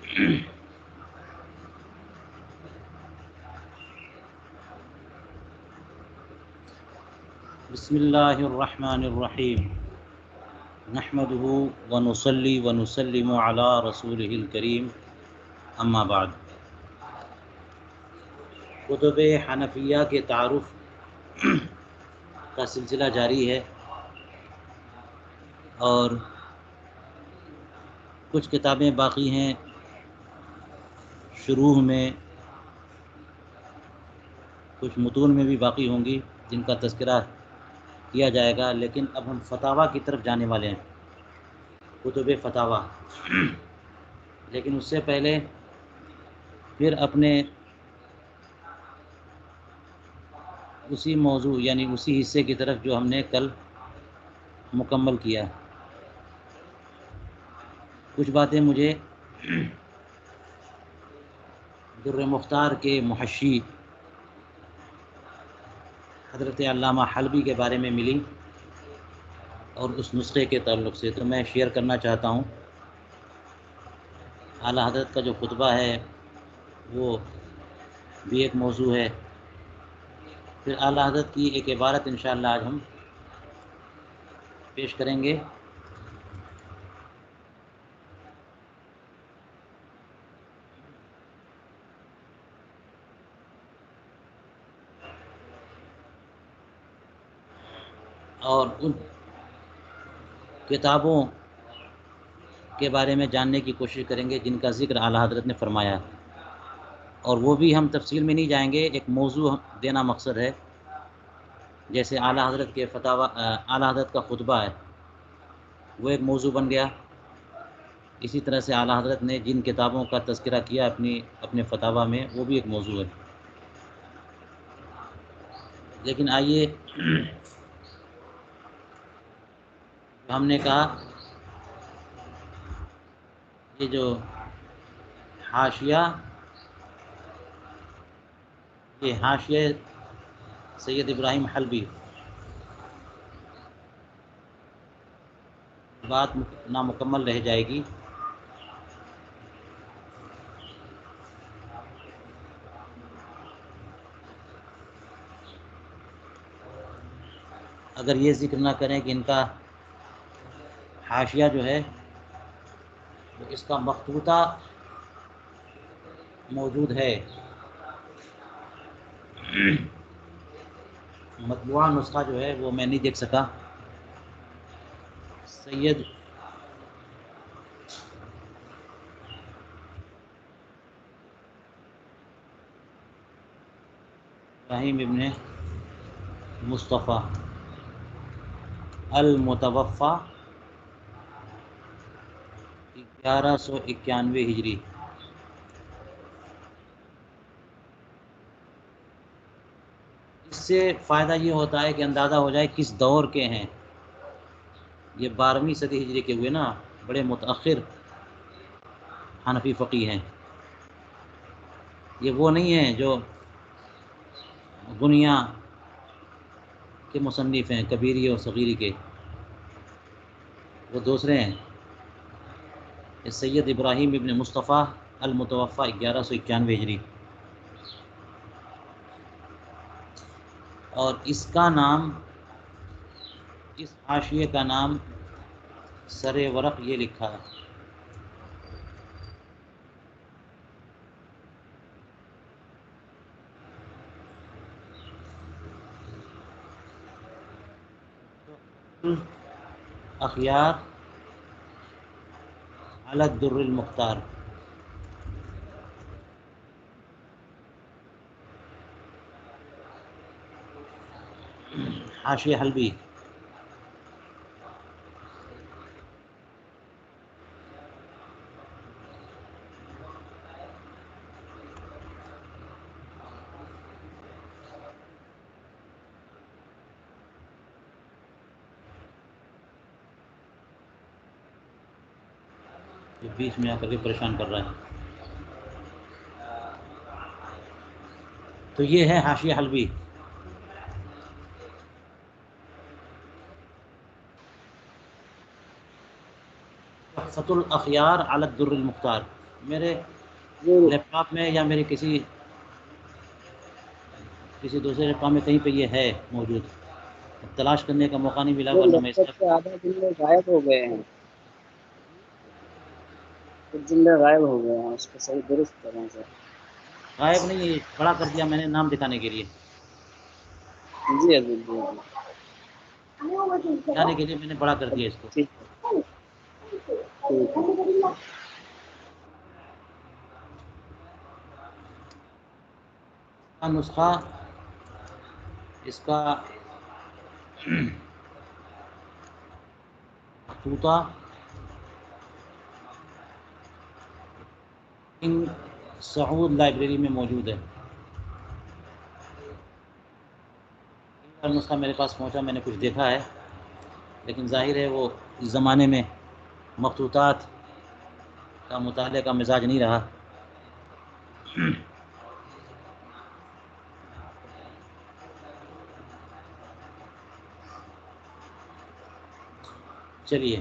بسم اللہ الرحمن الرحیم نحمده ونصلی ونسلم علی رسولہ الکریم اما بعد۔ کتب حنفیہ کے تعارف کا سلسلہ جاری ہے اور کچھ کتابیں باقی ہیں شروع میں، کچھ متون میں بھی باقی ہوں گی جن کا تذکرہ کیا جائے گا، لیکن اب ہم فتاویٰ کی طرف جانے والے ہیں، کتب فتاویٰ۔ لیکن اس سے پہلے پھر اپنے اسی موضوع یعنی اسی حصے کی طرف جو ہم نے کل مکمل کیا، کچھ باتیں مجھے در مختار کے محشی حضرت علامہ حلبی کے بارے میں ملی اور اس نسخے کے تعلق سے تو میں شیئر کرنا چاہتا ہوں۔ اعلیٰ حضرت کا جو خطبہ ہے وہ بھی ایک موضوع ہے، پھر اعلیٰ حضرت کی ایک عبارت انشاءاللہ آج ہم پیش کریں گے۔ اور ان کتابوں کے بارے میں جاننے کی کوشش کریں گے جن کا ذکر اعلیٰ حضرت نے فرمایا، اور وہ بھی ہم تفصیل میں نہیں جائیں گے، ایک موضوع دینا مقصد ہے۔ جیسے اعلیٰ حضرت کے فتاوی، اعلیٰ حضرت کا خطبہ ہے وہ ایک موضوع بن گیا، اسی طرح سے اعلیٰ حضرت نے جن کتابوں کا تذکرہ کیا اپنے فتاوی میں وہ بھی ایک موضوع ہے۔ لیکن آئیے، ہم نے کہا یہ جو حاشیہ، یہ حاشیہ سید ابراہیم حلبی، بات نامکمل رہ جائے گی۔ اگر یہ ذکر نہ کریں کہ ان کا حاشیہ جو ہے وہ اس کا مخطوطہ موجود ہے، مطبوعہ نسخہ جو ہے وہ میں نہیں دیکھ سکا۔ سید ابراہیم ابن مصطفیٰ المتوفیٰ 1191 ہجری، اس سے فائدہ یہ ہوتا ہے کہ اندازہ ہو جائے کس دور کے ہیں۔ یہ 12ویں صدی ہجری کے ہوئے نا، بڑے متأخر حنفی فقیہ ہیں۔ یہ وہ نہیں ہیں جو غنیہ کے مصنف ہیں، کبیری اور صغیری کے، وہ دوسرے ہیں۔ یہ سید ابراہیم ابن مصطفیٰ المتوفیٰ 1191 ہجری، اور اس کا نام، اس حاشیے کا نام سر ورق یہ لکھا ہے۔ اخیار علی الدر المختار، حاشیہ حلبی۔ یہ بیچ میں آ کر کے پریشان کر رہا ہے۔ تو یہ ہے حاشیہ حلبی۔ تحفۃ الاخیار علی الدر المختار، میرے لیپ ٹاپ میں یا میرے کسی دوسرے لیپ ٹاپ میں کہیں پہ یہ ہے موجود، تلاش کرنے کا موقع نہیں ملا، وہ ورنہ میں لیپ اس ٹاپ کا سے آدھا دن میں غائب ہو گئے ہیں، کچھ دن میں غائب ہو گئے ہیں، اس کو صحیح درست طرح سے. غائب نہیں، کھڑا کر دیا میں نے نام دکھانے کے لیے، جی حضور جی. دکھانے کے لیے میں نے بڑا کر دیا اس کو. ٹھیک ہے ٹھیک ہے. نسخہ اس کا طوطا کنگ سعود لائبریری میں موجود ہے. نسخہ میرے پاس پہنچا، میں نے کچھ دیکھا ہے، لیکن ظاہر ہے وہ اس زمانے میں مخطوطات کا مطالعے کا مزاج نہیں رہا. چلیے،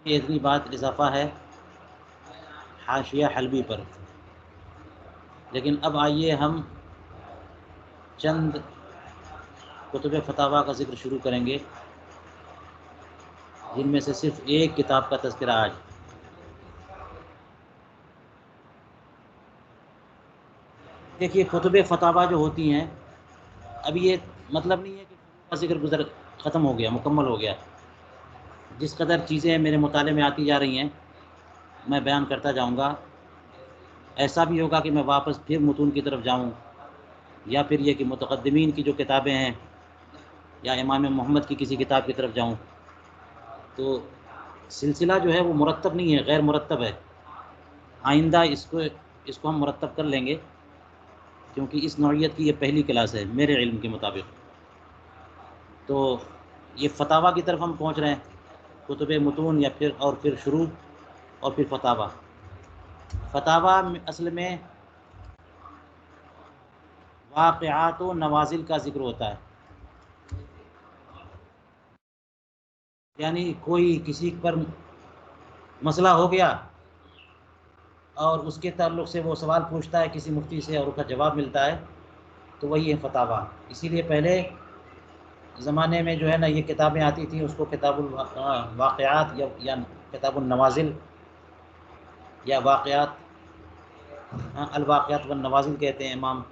یہ اتنی بات اضافہ ہے حاشیہ حلبی پر. لیکن اب آئیے ہم چند کتب فتاویٰ کا ذکر شروع کریں گے، جن میں سے صرف ایک کتاب کا تذکرہ آج. دیکھیے، کتب فتاویٰ جو ہوتی ہیں، اب یہ مطلب نہیں ہے کہ کا ذکر ختم ہو گیا، مکمل ہو گیا. جس قدر چیزیں میرے مطالعے میں آتی جا رہی ہیں میں بیان کرتا جاؤں گا. ایسا بھی ہوگا کہ میں واپس پھر متون کی طرف جاؤں، یا پھر یہ کہ متقدمین کی جو کتابیں ہیں یا امام محمد کی کسی کتاب کی طرف جاؤں. تو سلسلہ جو ہے وہ مرتب نہیں ہے، غیر مرتب ہے. آئندہ اس کو ہم مرتب کر لیں گے، کیونکہ اس نوعیت کی یہ پہلی کلاس ہے میرے علم کے مطابق. تو یہ فتاویٰ کی طرف ہم پہنچ رہے ہیں، کتب متون یا پھر شروع اور پھر فتاویٰ. فتاویٰ اصل میں واقعات و نوازل کا ذکر ہوتا ہے. یعنی کوئی کسی پر مسئلہ ہو گیا اور اس کے تعلق سے وہ سوال پوچھتا ہے کسی مفتی سے اور اس کا جواب ملتا ہے، تو وہی ہے فتاویٰ. اسی لیے پہلے زمانے میں جو ہے نا یہ کتابیں آتی تھیں، اس کو کتاب الواقعات یا کتاب النوازل یا واقعات، الواقعات والنوازل کہتے ہیں. امام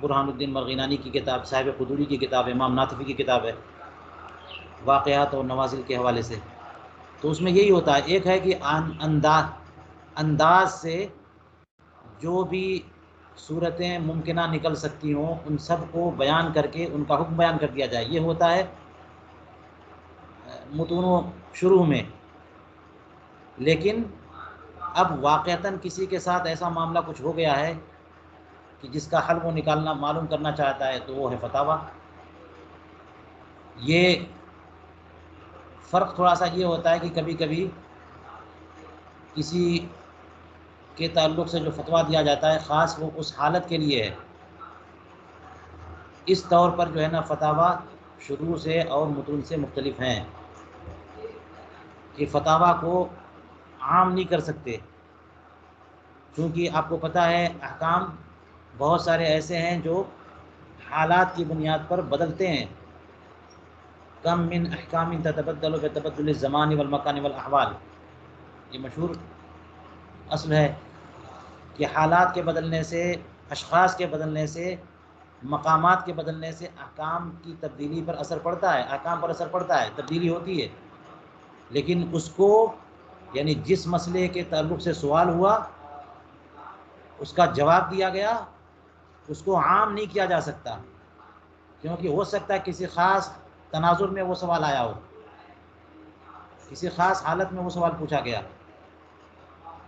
برہان الدین مرغینانی کی کتاب، صاحب قدوری کی کتاب، امام ناطفی کی کتاب ہے واقعات اور نوازل کے حوالے سے. تو اس میں یہی ہوتا ہے، ایک ہے کہ انداز سے جو بھی صورتیں ممکنہ نکل سکتی ہوں ان سب کو بیان کر کے ان کا حکم بیان کر دیا جائے. یہ ہوتا ہے متون شروع میں. لیکن اب واقعتاً کسی کے ساتھ ایسا معاملہ کچھ ہو گیا ہے کہ جس کا حل وہ نکالنا معلوم کرنا چاہتا ہے، تو وہ ہے فتاویٰ. یہ فرق تھوڑا سا یہ ہوتا ہے کہ کبھی کبھی کسی کے تعلق سے جو فتویٰ دیا جاتا ہے خاص وہ اس حالت کے لیے ہے. اس طور پر جو ہے نا فتاویٰ شروع سے اور متون سے مختلف ہیں کہ فتاویٰ کو عام نہیں کر سکتے، کیونکہ آپ کو پتہ ہے احکام بہت سارے ایسے ہیں جو حالات کی بنیاد پر بدلتے ہیں. کم من احکام تتبدل بتبدل الزمان والمکان والاحوال، یہ مشہور اصل ہے کہ حالات کے بدلنے سے، اشخاص کے بدلنے سے، مقامات کے بدلنے سے احکام کی تبدیلی پر اثر پڑتا ہے، احکام پر اثر پڑتا ہے، تبدیلی ہوتی ہے. لیکن اس کو یعنی جس مسئلے کے تعلق سے سوال ہوا اس کا جواب دیا گیا، اس کو عام نہیں کیا جا سکتا، کیونکہ ہو سکتا ہے کسی خاص تناظر میں وہ سوال آیا ہو، کسی خاص حالت میں وہ سوال پوچھا گیا،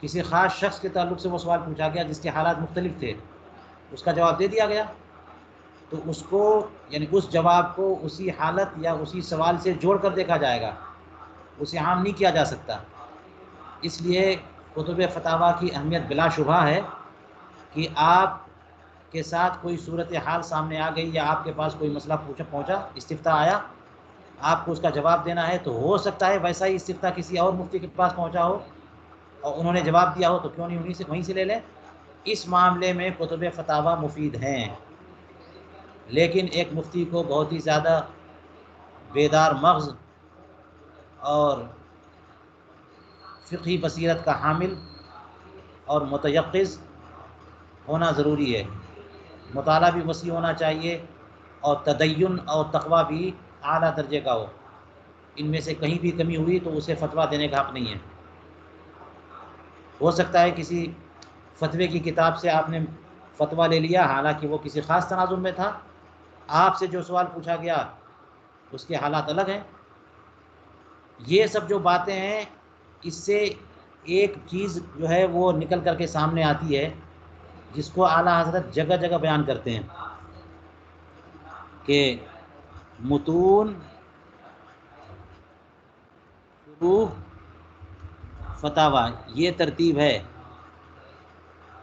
کسی خاص شخص کے تعلق سے وہ سوال پوچھا گیا جس کے حالات مختلف تھے، اس کا جواب دے دیا گیا، تو اس کو یعنی اس جواب کو اسی حالت یا اسی سوال سے جوڑ کر دیکھا جائے گا، اسے عام نہیں کیا جا سکتا. اس لیے کتب فتاویٰ کی اہمیت بلا شبہ ہے کہ آپ کے ساتھ کوئی صورت حال سامنے آ گئی یا آپ کے پاس کوئی مسئلہ پہنچا، استفتاء آیا، آپ کو اس کا جواب دینا ہے تو ہو سکتا ہے ویسا ہی استفتاء کسی اور مفتی کے پاس پہنچا ہو اور انہوں نے جواب دیا ہو تو کیوں نہیں وہیں سے لے لیں۔ اس معاملے میں کتب فتاوی مفید ہیں، لیکن ایک مفتی کو بہت ہی زیادہ بیدار مغز اور فقہی بصیرت کا حامل اور متیقظ ہونا ضروری ہے، مطالعہ بھی وسیع ہونا چاہیے اور تدین اور تقوی بھی اعلیٰ درجے کا ہو۔ ان میں سے کہیں بھی کمی ہوئی تو اسے فتویٰ دینے کا حق نہیں ہے۔ ہو سکتا ہے کسی فتوے کی کتاب سے آپ نے فتویٰ لے لیا، حالانکہ وہ کسی خاص تناظر میں تھا، آپ سے جو سوال پوچھا گیا اس کے حالات الگ ہیں۔ یہ سب جو باتیں ہیں، اس سے ایک چیز جو ہے وہ نکل کر کے سامنے آتی ہے جس کو اعلیٰ حضرت جگہ جگہ بیان کرتے ہیں کہ متون، شروح، فتاوی، یہ ترتیب ہے۔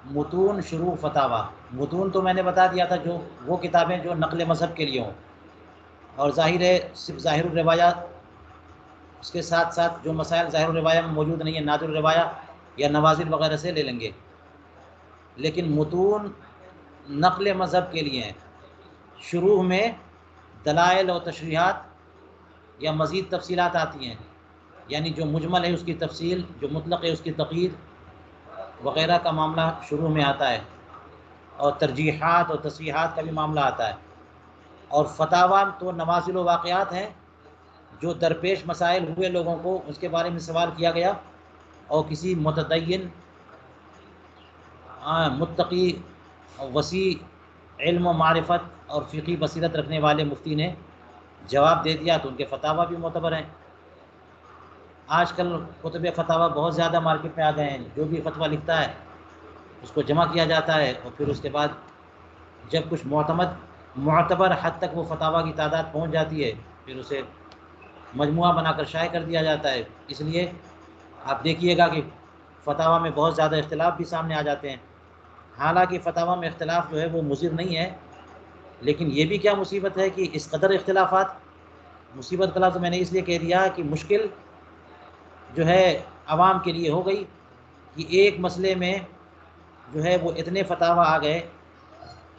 متون، شروح، فتاوی۔ متون تو میں نے بتا دیا تھا جو وہ کتابیں جو نقل مذہب کے لیے ہوں، اور ظاہر ہے صرف ظاہر الروایات، اس کے ساتھ ساتھ جو مسائل ظاہر الروایہ میں موجود نہیں ہیں، نادر الروایہ یا نوازل وغیرہ سے لے لیں گے۔ لیکن متون نقل مذہب کے لیے ہیں۔ شروح میں دلائل اور تشریحات یا مزید تفصیلات آتی ہیں، یعنی جو مجمل ہے اس کی تفصیل، جو مطلق ہے اس کی تقیید وغیرہ کا معاملہ شروع میں آتا ہے، اور ترجیحات اور تصحیحات کا بھی معاملہ آتا ہے۔ اور فتاوی تو نوازل و واقعات ہیں، جو درپیش مسائل ہوئے لوگوں کو اس کے بارے میں سوال کیا گیا، اور کسی متدین متقی وسیع علم و معرفت اور فقہی بصیرت رکھنے والے مفتی نے جواب دے دیا تو ان کے فتاوی بھی معتبر ہیں۔ آج کل کتب فتاوی بہت زیادہ مارکیٹ میں آ گئے ہیں، جو بھی فتویٰ لکھتا ہے اس کو جمع کیا جاتا ہے، اور پھر اس کے بعد جب کچھ معتبر حد تک وہ فتاوی کی تعداد پہنچ جاتی ہے، پھر اسے مجموعہ بنا کر شائع کر دیا جاتا ہے۔ اس لیے آپ دیکھیے گا کہ فتاوی میں بہت زیادہ اختلاف بھی سامنے آ جاتے ہیں۔ حالانکہ فتاوی میں اختلاف جو ہے وہ مضر نہیں ہے، لیکن یہ بھی کیا مصیبت ہے کہ اس قدر اختلافات، مصیبت کا لفظ میں نے اس لیے کہہ دیا کہ مشکل جو ہے عوام کے لیے ہو گئی کہ ایک مسئلے میں جو ہے وہ اتنے فتاوی آ گئے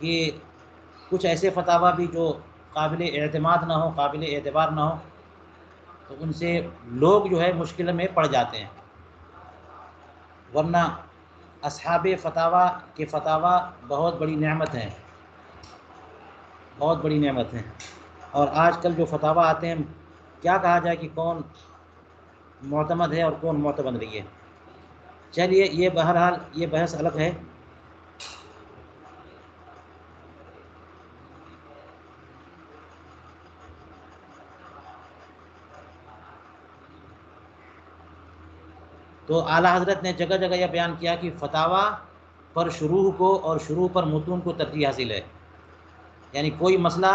کہ کچھ ایسے فتاوی بھی جو قابل اعتماد نہ ہو، قابل اعتبار نہ ہو، تو ان سے لوگ جو ہے مشکل میں پڑ جاتے ہیں۔ ورنہ اصحاب فتاوی کے فتاوی بہت بڑی نعمت ہیں، بہت بڑی نعمت ہیں۔ اور آج کل جو فتاوی آتے ہیں، کیا کہا جائے کہ کون معتمد ہے اور کون معتمد نہیں ہے۔ چلیے یہ بہرحال یہ بحث الگ ہے۔ تو اعلیٰ حضرت نے جگہ جگہ یہ بیان کیا کہ فتاوی پر شروح کو اور شروح پر متون کو ترجیح حاصل ہے، یعنی کوئی مسئلہ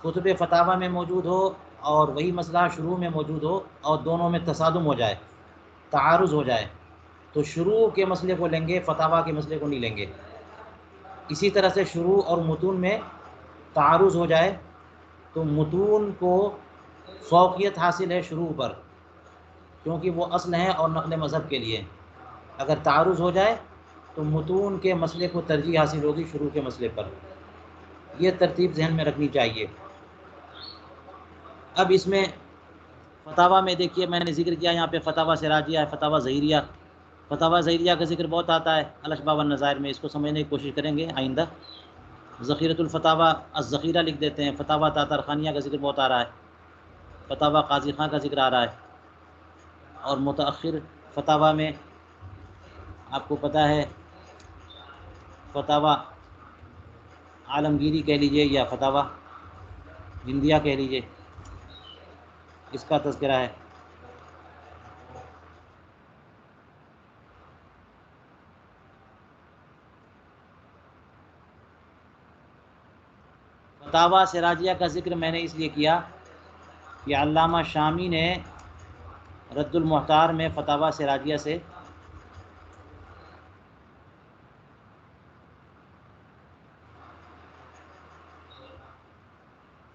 کتب فتاوی میں موجود ہو اور وہی مسئلہ شروع میں موجود ہو اور دونوں میں تصادم ہو جائے، تعارض ہو جائے، تو شروع کے مسئلے کو لیں گے، فتاوی کے مسئلے کو نہیں لیں گے۔ اسی طرح سے شروع اور متون میں تعارض ہو جائے تو متون کو فوقیت حاصل ہے شروع پر، کیونکہ وہ اصل ہیں اور نقل مذہب کے لیے۔ اگر تعارض ہو جائے تو متون کے مسئلے کو ترجیح حاصل ہوگی شروع کے مسئلے پر۔ یہ ترتیب ذہن میں رکھنی چاہیے۔ اب اس میں فتاوی میں دیکھیے میں نے ذکر کیا یہاں پہ فتاوی سراجیہ ہے، فتاوی ظہیریہ۔ فتاوی ظہیریہ کا ذکر بہت آتا ہے الاشباح والنظائر میں، اس کو سمجھنے کی کوشش کریں گے آئندہ۔ ذخیرۃ الفتاوی الذخیرہ لکھ دیتے ہیں۔ فتاوی تاترخانیہ کا ذکر بہت آ رہا ہے، فتاوی قاضی خاں کا ذکر آ رہا ہے، اور متأخر فتاوی میں آپ کو پتہ ہے فتاوی عالمگیری کہہ لیجئے یا فتاوی ہندیہ کہہ لیجئے، اس کا تذکرہ ہے۔ فتاوی سراجیہ کا ذکر میں نے اس لیے کیا کہ علامہ شامی نے رد المحتار میں فتاوی سراجیہ سے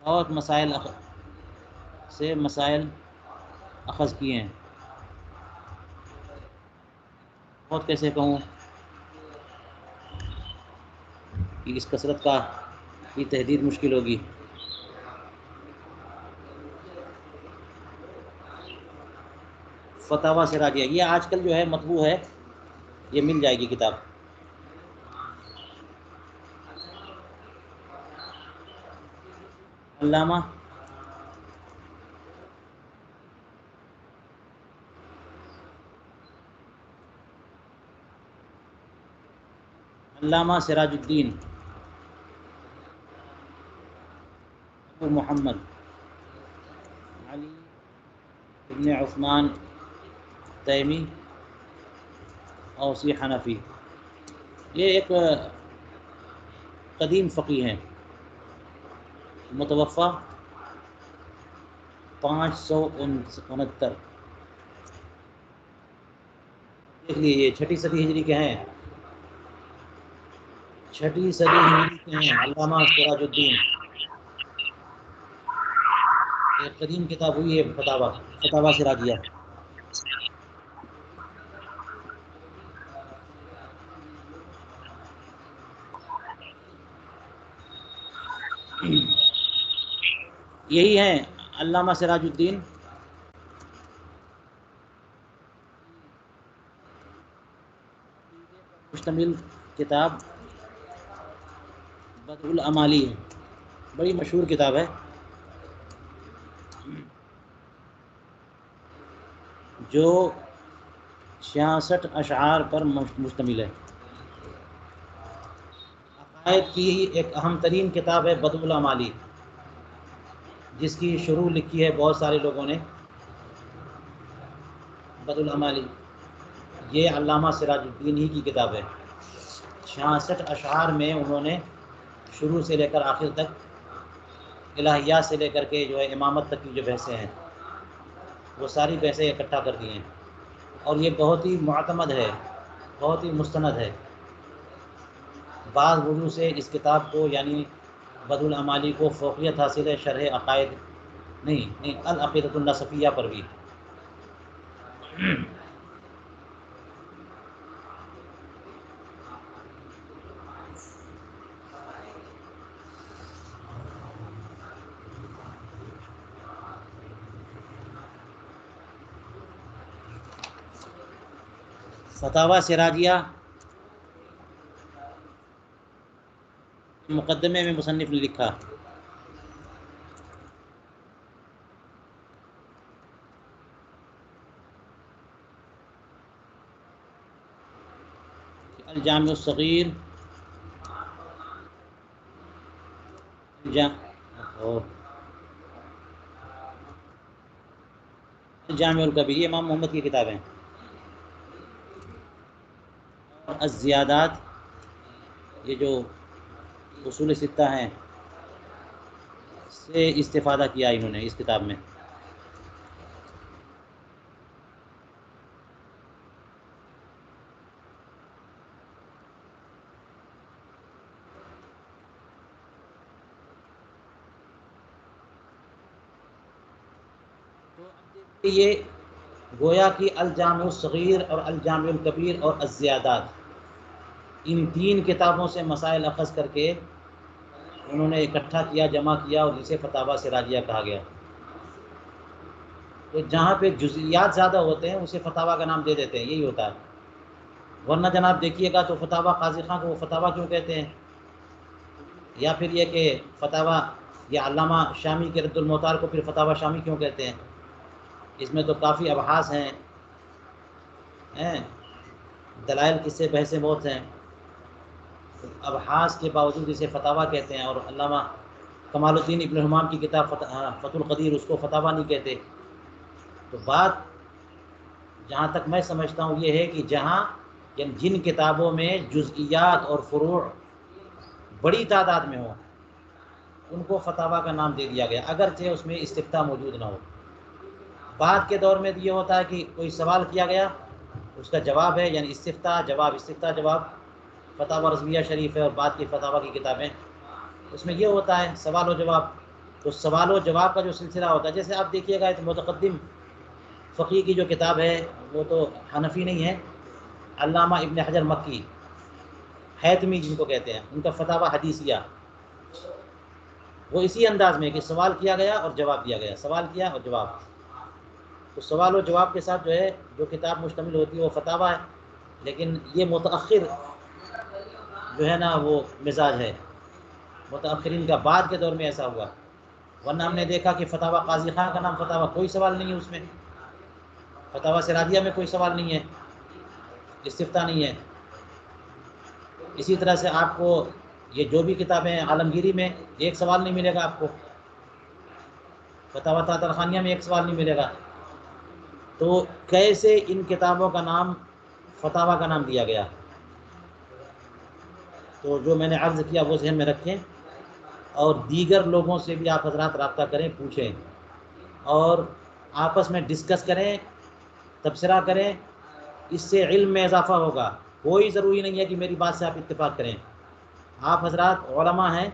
بہت مسائل سے مسائل اخذ کیے ہیں. بہت کیسے کہوں کہ اس کثرت کا کی تحدید مشکل ہوگی. فتاوی سراجیہ یہ آج کل جو ہے مطبوع ہے، یہ مل جائے گی کتاب. علامہ سراج الدین ابو محمد علی ابن عثمان تیمی اوسی حنفی، یہ ایک قدیم فقیہ ہیں، متوفی 569. دیکھ لیجیے یہ 6 صدی ہجری کے ہیں، 6 صدی ہجری کے ہیں علامہ سراج الدین. ایک قدیم کتاب ہوئی ہے فتاوی سراجیہ. یہی ہیں علامہ سراج الدین. مشتمل کتاب بدء الامالی ہے، بڑی مشہور کتاب ہے جو 66 اشعار پر مشتمل ہے. عقائد کی ایک اہم ترین کتاب ہے بدء الامالی، جس کی شروع لکھی ہے بہت سارے لوگوں نے. بدء الامالی یہ علامہ سراج الدین ہی کی کتاب ہے. 66 اشعار میں انہوں نے شروع سے لے کر آخر تک، الہیات سے لے کر کے جو ہے امامت تک کی جو بحثیں ہیں وہ ساری بحثیں اکٹھا کر دی ہیں. اور یہ بہت ہی معتمد ہے، بہت ہی مستند ہے. بعض وجوہ سے اس کتاب کو یعنی بدء الامالی کو فوقیت حاصل ہے شرح عقائد نہیں العقیدۃ النصفیہ پر بھی. فتاوی سراجیہ مقدمے میں مصنف نے لکھا الجامع الصغیر الجامع الکبیر، یہ امام محمد کی کتابیں. اور الزیادات یہ جو اصول ستہ ہیں سے استفادہ کیا انہوں نے اس کتاب میں. یہ گویا کہ الجامع الصغیر اور الجامع الکبیر اور الزیادات، ان 3 کتابوں سے مسائل اخذ کر کے انہوں نے اکٹھا کیا، جمع کیا، اور جسے فتاوی سراجیہ کہا گیا. تو جہاں پہ جزئیات زیادہ ہوتے ہیں اسے فتاوی کا نام دے دیتے ہیں، یہی ہوتا ہے. ورنہ جناب دیکھیے گا تو فتاوی قاضی خان کو وہ فتاوی کیوں کہتے ہیں؟ یا پھر یہ کہ فتاوی یا علامہ شامی کے رد المحتار کو پھر فتاوی شامی کیوں کہتے ہیں؟ اس میں تو کافی ابحاث ہیں، دلائل کس سے بحثیں بہت ہیں. ابحاث کے باوجود اسے فتاوی کہتے ہیں. اور علامہ کمال الدین ابن حمام کی کتاب فتح القدیر اس کو فتاوی نہیں کہتے. تو بات جہاں تک میں سمجھتا ہوں یہ ہے کہ جہاں جن کتابوں میں جزئیات اور فروع بڑی تعداد میں ہوں ان کو فتاوی کا نام دے دیا گیا، اگرچہ اس میں استفتاء موجود نہ ہو. بعد کے دور میں یہ ہوتا ہے کہ کوئی سوال کیا گیا، اس کا جواب ہے یعنی استفتاء جواب فتاوی رضویہ شریف ہے اور بعد کی فتاوی کی کتابیں، اس میں یہ ہوتا ہے سوال و جواب. تو سوال و جواب کا جو سلسلہ ہوتا ہے، جیسے آپ دیکھیے گا ایک متقدم فقی کی جو کتاب ہے، وہ تو حنفی نہیں ہے، علامہ ابن حجر مکی حیتمی جن کو کہتے ہیں، ان کا فتاوی حدیثیہ، وہ اسی انداز میں کہ سوال کیا گیا اور جواب دیا گیا، سوال کیا اور جواب. تو سوال و جواب کے ساتھ جو ہے جو کتاب مشتمل ہوتی ہے وہ فتاوی ہے، لیکن یہ متأخر جو ہے نا وہ مزاج ہے، متأخرین کا بعد کے دور میں ایسا ہوا. ورنہ ہم نے دیکھا کہ فتاوی قاضی خان کا نام فتاوی، کوئی سوال نہیں ہے اس میں، فتاوی سراجیہ میں کوئی سوال نہیں ہے، استفتاء نہیں ہے. اسی طرح سے آپ کو یہ جو بھی کتابیں ہیں عالمگیری میں ایک سوال نہیں ملے گا آپ کو، فتاوی طاطرخانیہ میں ایک سوال نہیں ملے گا. تو کیسے ان کتابوں کا نام فتاوی کا نام دیا گیا؟ تو جو میں نے عرض کیا وہ ذہن میں رکھیں، اور دیگر لوگوں سے بھی آپ حضرات رابطہ کریں، پوچھیں اور آپس میں ڈسکس کریں، تبصرہ کریں، اس سے علم میں اضافہ ہوگا. کوئی ضروری نہیں ہے کہ میری بات سے آپ اتفاق کریں. آپ حضرات علماء ہیں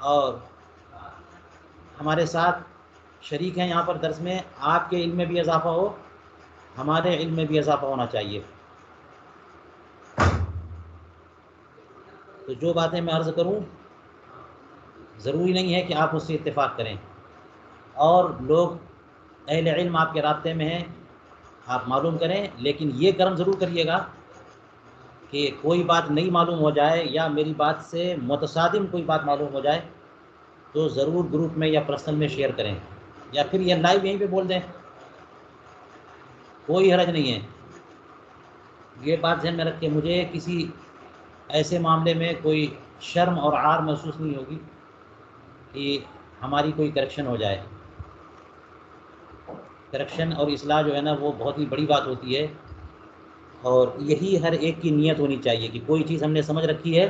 اور ہمارے ساتھ شریک ہیں یہاں پر درس میں، آپ کے علم میں بھی اضافہ ہو، ہمارے علم میں بھی اضافہ ہونا چاہیے. تو جو باتیں میں عرض کروں ضروری نہیں ہے کہ آپ اس سے اتفاق کریں، اور لوگ اہل علم آپ کے رابطے میں ہیں، آپ معلوم کریں، لیکن یہ کرم ضرور کریے گا کہ کوئی بات نہیں معلوم ہو جائے یا میری بات سے متصادم کوئی بات معلوم ہو جائے تو ضرور گروپ میں یا پرسنل میں شیئر کریں، یا پھر یہ لائیو یہیں پہ بول دیں، کوئی حرج نہیں ہے. یہ بات ذہن میں رکھ کے مجھے کسی ایسے معاملے میں کوئی شرم اور عار محسوس نہیں ہوگی کہ ہماری کوئی کریکشن ہو جائے. کریکشن اور اصلاح جو ہے نا وہ بہت ہی بڑی بات ہوتی ہے، اور یہی ہر ایک کی نیت ہونی چاہیے کہ کوئی چیز ہم نے سمجھ رکھی ہے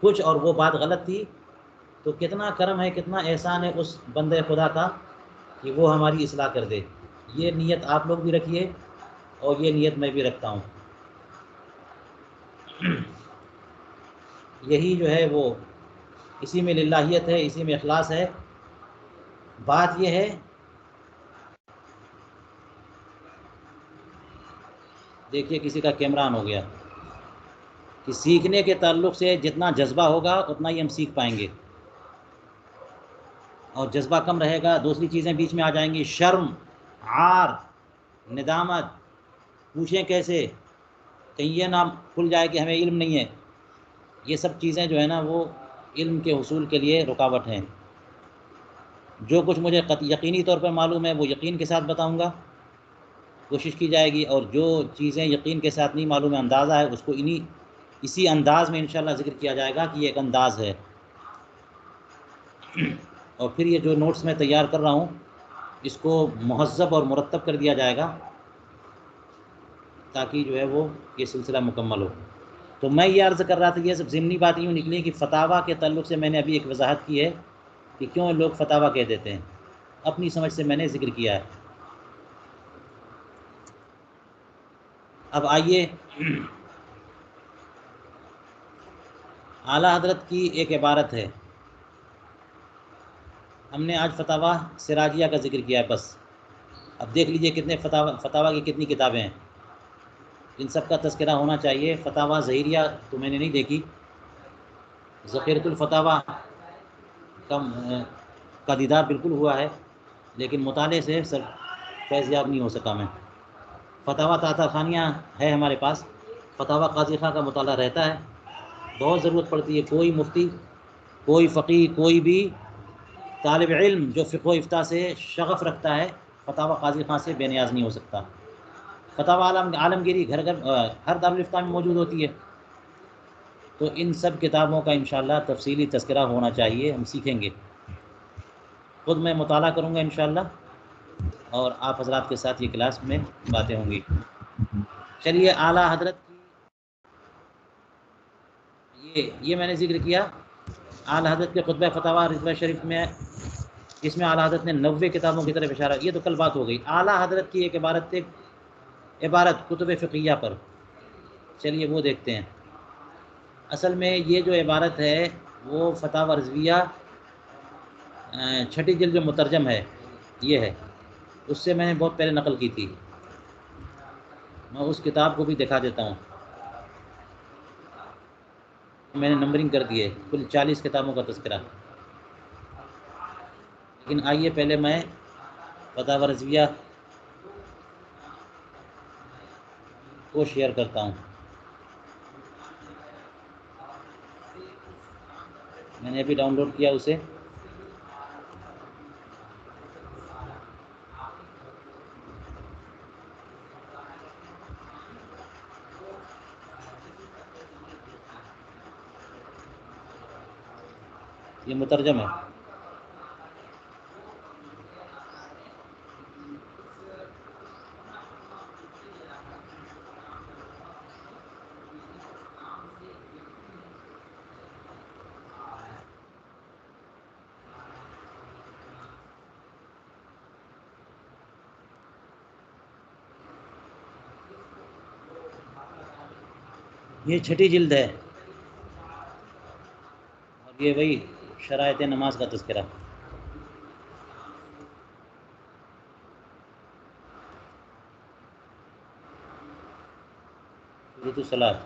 کچھ اور وہ بات غلط تھی، تو کتنا کرم ہے، کتنا احسان ہے اس بندے خدا کا کہ وہ ہماری اصلاح کر دے. یہ نیت آپ لوگ بھی رکھیے اور یہ نیت میں بھی رکھتا ہوں. یہی جو ہے وہ اسی میں للہیت ہے، اسی میں اخلاص ہے. بات یہ ہے، دیکھیے کسی کا کیمرہ آن ہو گیا، کہ سیکھنے کے تعلق سے جتنا جذبہ ہوگا اتنا ہی ہم سیکھ پائیں گے، اور جذبہ کم رہے گا دوسری چیزیں بیچ میں آ جائیں گی، شرم، عار، ندامت. پوچھیں کیسے، کہیں یہ نہ کھل جائے کہ ہمیں علم نہیں ہے. یہ سب چیزیں جو ہے نا وہ علم کے حصول کے لیے رکاوٹ ہیں. جو کچھ مجھے یقینی طور پر معلوم ہے وہ یقین کے ساتھ بتاؤں گا، کوشش کی جائے گی، اور جو چیزیں یقین کے ساتھ نہیں معلوم ہے، اندازہ ہے، اس کو اسی انداز میں انشاءاللہ ذکر کیا جائے گا کہ یہ ایک انداز ہے. اور پھر یہ جو نوٹس میں تیار کر رہا ہوں اس کو مہذب اور مرتب کر دیا جائے گا تاکہ جو ہے وہ یہ سلسلہ مکمل ہو. تو میں یہ عرض کر رہا تھا، یہ سب ضمنی بات یوں نکلی کہ فتاوی کے تعلق سے میں نے ابھی ایک وضاحت کی ہے کہ کیوں لوگ فتاوی کہہ دیتے ہیں، اپنی سمجھ سے میں نے ذکر کیا ہے. اب آئیے اعلیٰ حضرت کی ایک عبارت ہے، ہم نے آج فتاوی سراجیہ کا ذکر کیا ہے بس. اب دیکھ لیجئے کتنے فتاوی کی کتنی کتابیں ہیں، ان سب کا تذکرہ ہونا چاہیے. فتاوی ظہیریہ تو میں نے نہیں دیکھی، ذخیرۃ الفتاوی کا دیدار بالکل ہوا ہے، لیکن مطالعے سے فیضیاب نہیں ہو سکا میں. فتاوی طاطرخانیہ ہے ہمارے پاس، فتاوی قاضی خاں کا مطالعہ رہتا ہے، بہت ضرورت پڑتی ہے. کوئی مفتی، کوئی فقیہ، کوئی بھی طالب علم جو فقہ و افتاء سے شغف رکھتا ہے فتاوی قاضی خاں سے بے نیاز نہیں ہو سکتا. فتاوی عالمگیری گھر گھر ہر دارالفتاء میں موجود ہوتی ہے. تو ان سب کتابوں کا انشاءاللہ تفصیلی تذکرہ ہونا چاہیے، ہم سیکھیں گے. خود میں مطالعہ کروں گا انشاءاللہ، اور آپ حضرات کے ساتھ یہ کلاس میں باتیں ہوں گی. چلیے، اعلیٰ حضرت کی یہ میں نے ذکر کیا. اعلیٰ حضرت کے خطبہ فتاوی رضویہ شریف میں اس میں اعلیٰ حضرت نے 90 کتابوں کی طرف اشارہ، یہ تو کل بات ہو گئی. اعلیٰ حضرت کی ایک عبارت کتب فقہیہ پر، چلیے وہ دیکھتے ہیں. اصل میں یہ جو عبارت ہے وہ فتاوی رضویہ چھٹی جلد جو مترجم ہے یہ ہے، اس سے میں نے بہت پہلے نقل کی تھی، میں اس کتاب کو بھی دکھا دیتا ہوں، میں نے نمبرنگ کر دی ہے، کل 40 کتابوں کا تذکرہ۔ لیکن آئیے پہلے میں فتاوی رضویہ کو شیئر کرتا ہوں۔ میں نے ابھی ڈاؤن لوڈ کیا اسے، یہ مترجم ہے۔ یہ چھٹی جلد ہے، اور یہ وہی شرائط نماز کا تذکرہ۔ شروط الصلاۃ،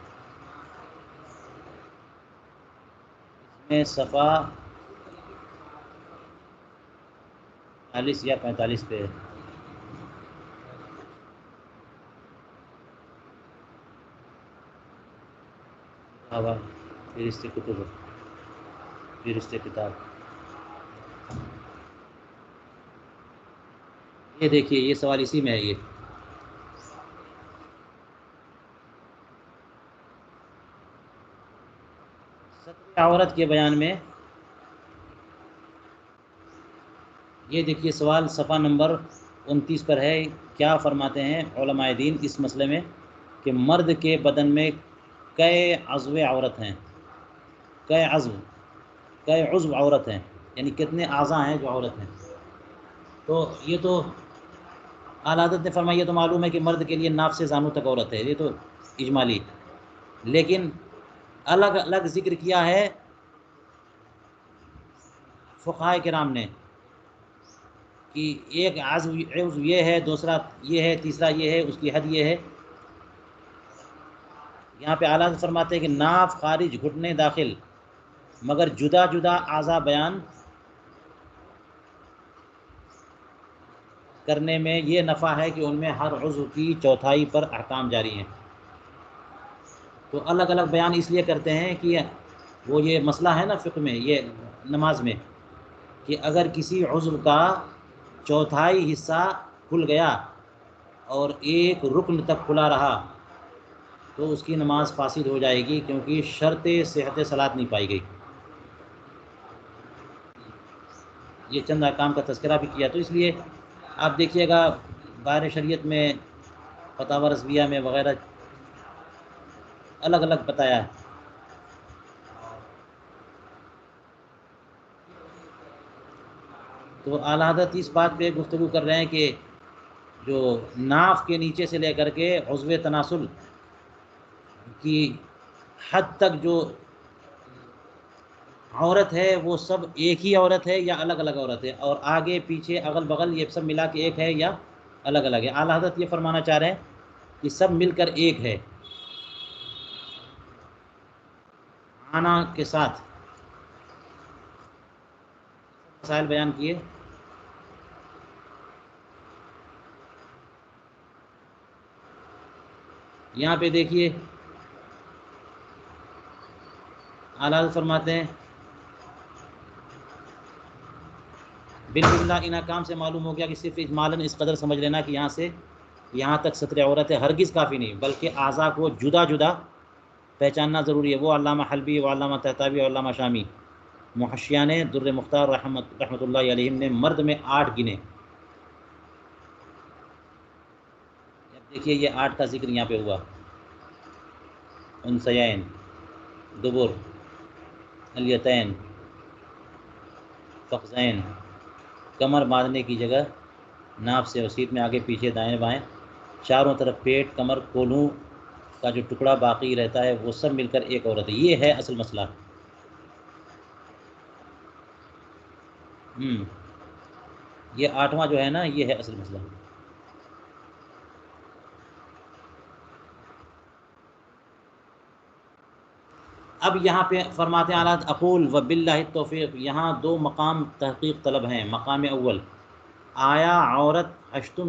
اس میں صفحہ 40 یا 45 پہ ہے۔ فہرست کتب، فہرست کتاب، یہ دیکھیے یہ سوال اسی میں ہے۔ یہ ستر عورت کے بیان میں، یہ دیکھیے سوال صفحہ نمبر 29 پر ہے۔ کیا فرماتے ہیں علماء دین اس مسئلے میں کہ مرد کے بدن میں کئے عضو عورت ہیں، کئے عضو عورت ہیں، یعنی کتنے اعضاء ہیں جو عورت ہیں۔ تو یہ تو اعلیٰ حضرت نے فرمایا، یہ تو معلوم ہے کہ مرد کے لیے ناف سے زانو تک عورت ہے، یہ تو اجمالی، لیکن الگ الگ ذکر کیا ہے فقہائے کرام نے کہ ایک عضو یہ ہے، دوسرا یہ ہے، تیسرا یہ ہے، اس کی حد یہ ہے۔ یہاں پہ اعلیٰ حضرت فرماتے ہیں کہ ناف خارج، گھٹنے داخل، مگر جدا جدا اعضاء بیان کرنے میں یہ نفع ہے کہ ان میں ہر عضو کی چوتھائی پر احکام جاری ہیں۔ تو الگ الگ بیان اس لیے کرتے ہیں کہ وہ یہ مسئلہ ہے نا فقہ میں، یہ نماز میں، کہ اگر کسی عضو کا چوتھائی حصہ کھل گیا اور ایک رکن تک کھلا رہا تو اس کی نماز فاسد ہو جائے گی، کیونکہ شرط صحت صلاۃ نہیں پائی گئی۔ یہ چند احکام کا تذکرہ بھی کیا، تو اس لیے آپ دیکھیے گا باہر شریعت میں، فتاوی رضویہ میں وغیرہ الگ الگ بتایا ہے۔ تو اعلیٰ حضرت اس بات پہ گفتگو کر رہے ہیں کہ جو ناف کے نیچے سے لے کر کے عضو تناسل کی حد تک جو عورت ہے وہ سب ایک ہی عورت ہے یا الگ الگ عورت ہے، اور آگے پیچھے اغل بغل یہ سب ملا کے ایک ہے یا الگ الگ ہے۔ اعلیٰ حضرت یہ فرمانا چاہ رہے ہیں کہ سب مل کر ایک ہے، آنا کے ساتھ مسائل بیان کیے۔ یہاں پہ دیکھیے اعلیٰ حضرت فرماتے ہیں بالکل ان احکام سے معلوم ہو گیا کہ صرف اجمالاً اس قدر سمجھ لینا کہ یہاں تک ستر عورت ہے ہرگز کافی نہیں، بلکہ اعضاء کو جدا جدا پہچاننا ضروری ہے۔ وہ علامہ حلبی و علامہ تحتابی و علامہ شامی محشیان در مختار رحمۃ اللہ علیہ نے مرد میں 8 گنے۔ دیکھیے یہ 8 کا ذکر یہاں پہ ہوا، انثیین، دبر، الیتین، فخذین، کمر باندھنے کی جگہ ناف سے وسیط میں آگے پیچھے دائیں بائیں، چاروں طرف پیٹ، کمر، کولوں کا جو ٹکڑا باقی رہتا ہے وہ سب مل کر ایک عورت ہے۔ یہ ہے اصل مسئلہ۔ یہ 8واں جو ہے نا، یہ ہے اصل مسئلہ۔ اب یہاں پہ فرماتے ہیں اعلیٰ اقول و باللہ التوفیق، یہاں دو مقام تحقیق طلب ہیں۔ مقام اول، آیا عورت ہشتم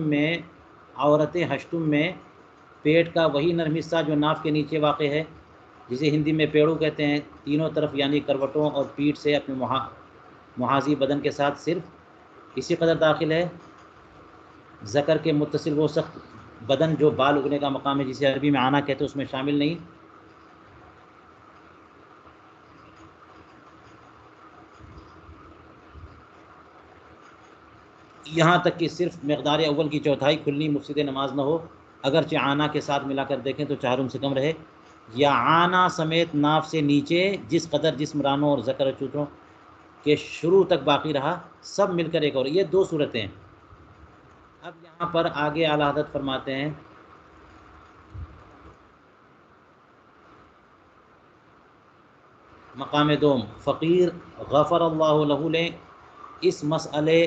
میں پیٹ کا وہی نرم حصہ جو ناف کے نیچے واقع ہے، جسے ہندی میں پیڑو کہتے ہیں، تینوں طرف یعنی کروٹوں اور پیٹھ سے اپنے محاذی بدن کے ساتھ صرف اسی قدر داخل ہے؟ ذکر کے متصل وہ سخت بدن جو بال اگنے کا مقام ہے، جسے عربی میں آنا کہتے ہیں، اس میں شامل نہیں؟ یہاں تک کہ صرف مقدار اول کی چوتھائی کھلنی مفسد نماز نہ ہو، اگرچہ آنا کے ساتھ ملا کر دیکھیں تو چہارم سے کم رہے، یا آنا سمیت ناف سے نیچے جس قدر جسم رانوں اور ذکر چوتروں کے شروع تک باقی رہا، سب مل کر ایک اور۔ یہ دو صورتیں ہیں۔ اب یہاں پر آگے اعلیٰ حضرت فرماتے ہیں مقام دوم، فقیر غفر اللہ لہ نے اس مسئلے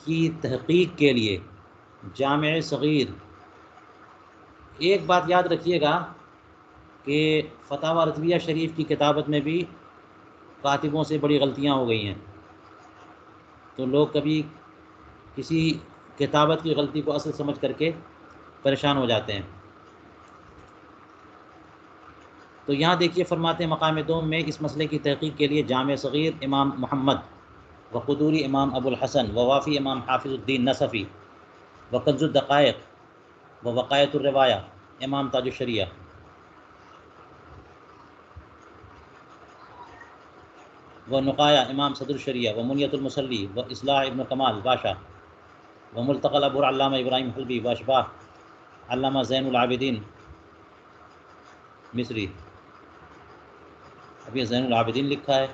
کی تحقیق کے لیے جامع صغیر۔ ایک بات یاد رکھیے گا کہ فتاوی رضویہ شریف کی کتابت میں بھی کاتبوں سے بڑی غلطیاں ہو گئی ہیں، تو لوگ کبھی کسی کتابت کی غلطی کو اصل سمجھ کر کے پریشان ہو جاتے ہیں۔ تو یہاں دیکھیے فرماتے ہیں مقام دوم میں اس مسئلے کی تحقیق کے لیے جامع صغیر امام محمد، و قدوری امام ابو الحسن، و وافی امام حافظ الدین نصفی، و کنز الدقائق و وقایت الروایہ امام تاج الشریعہ، و نقایہ امام صدر الشریعہ، و منیت المسلی، و اصلاح ابن کمال باشا، و ملتقى الابور علامہ ابراہیم حلبی، و اشباح علامہ زین العابدین مصری۔ اب یہ زین العابدین لکھا ہے۔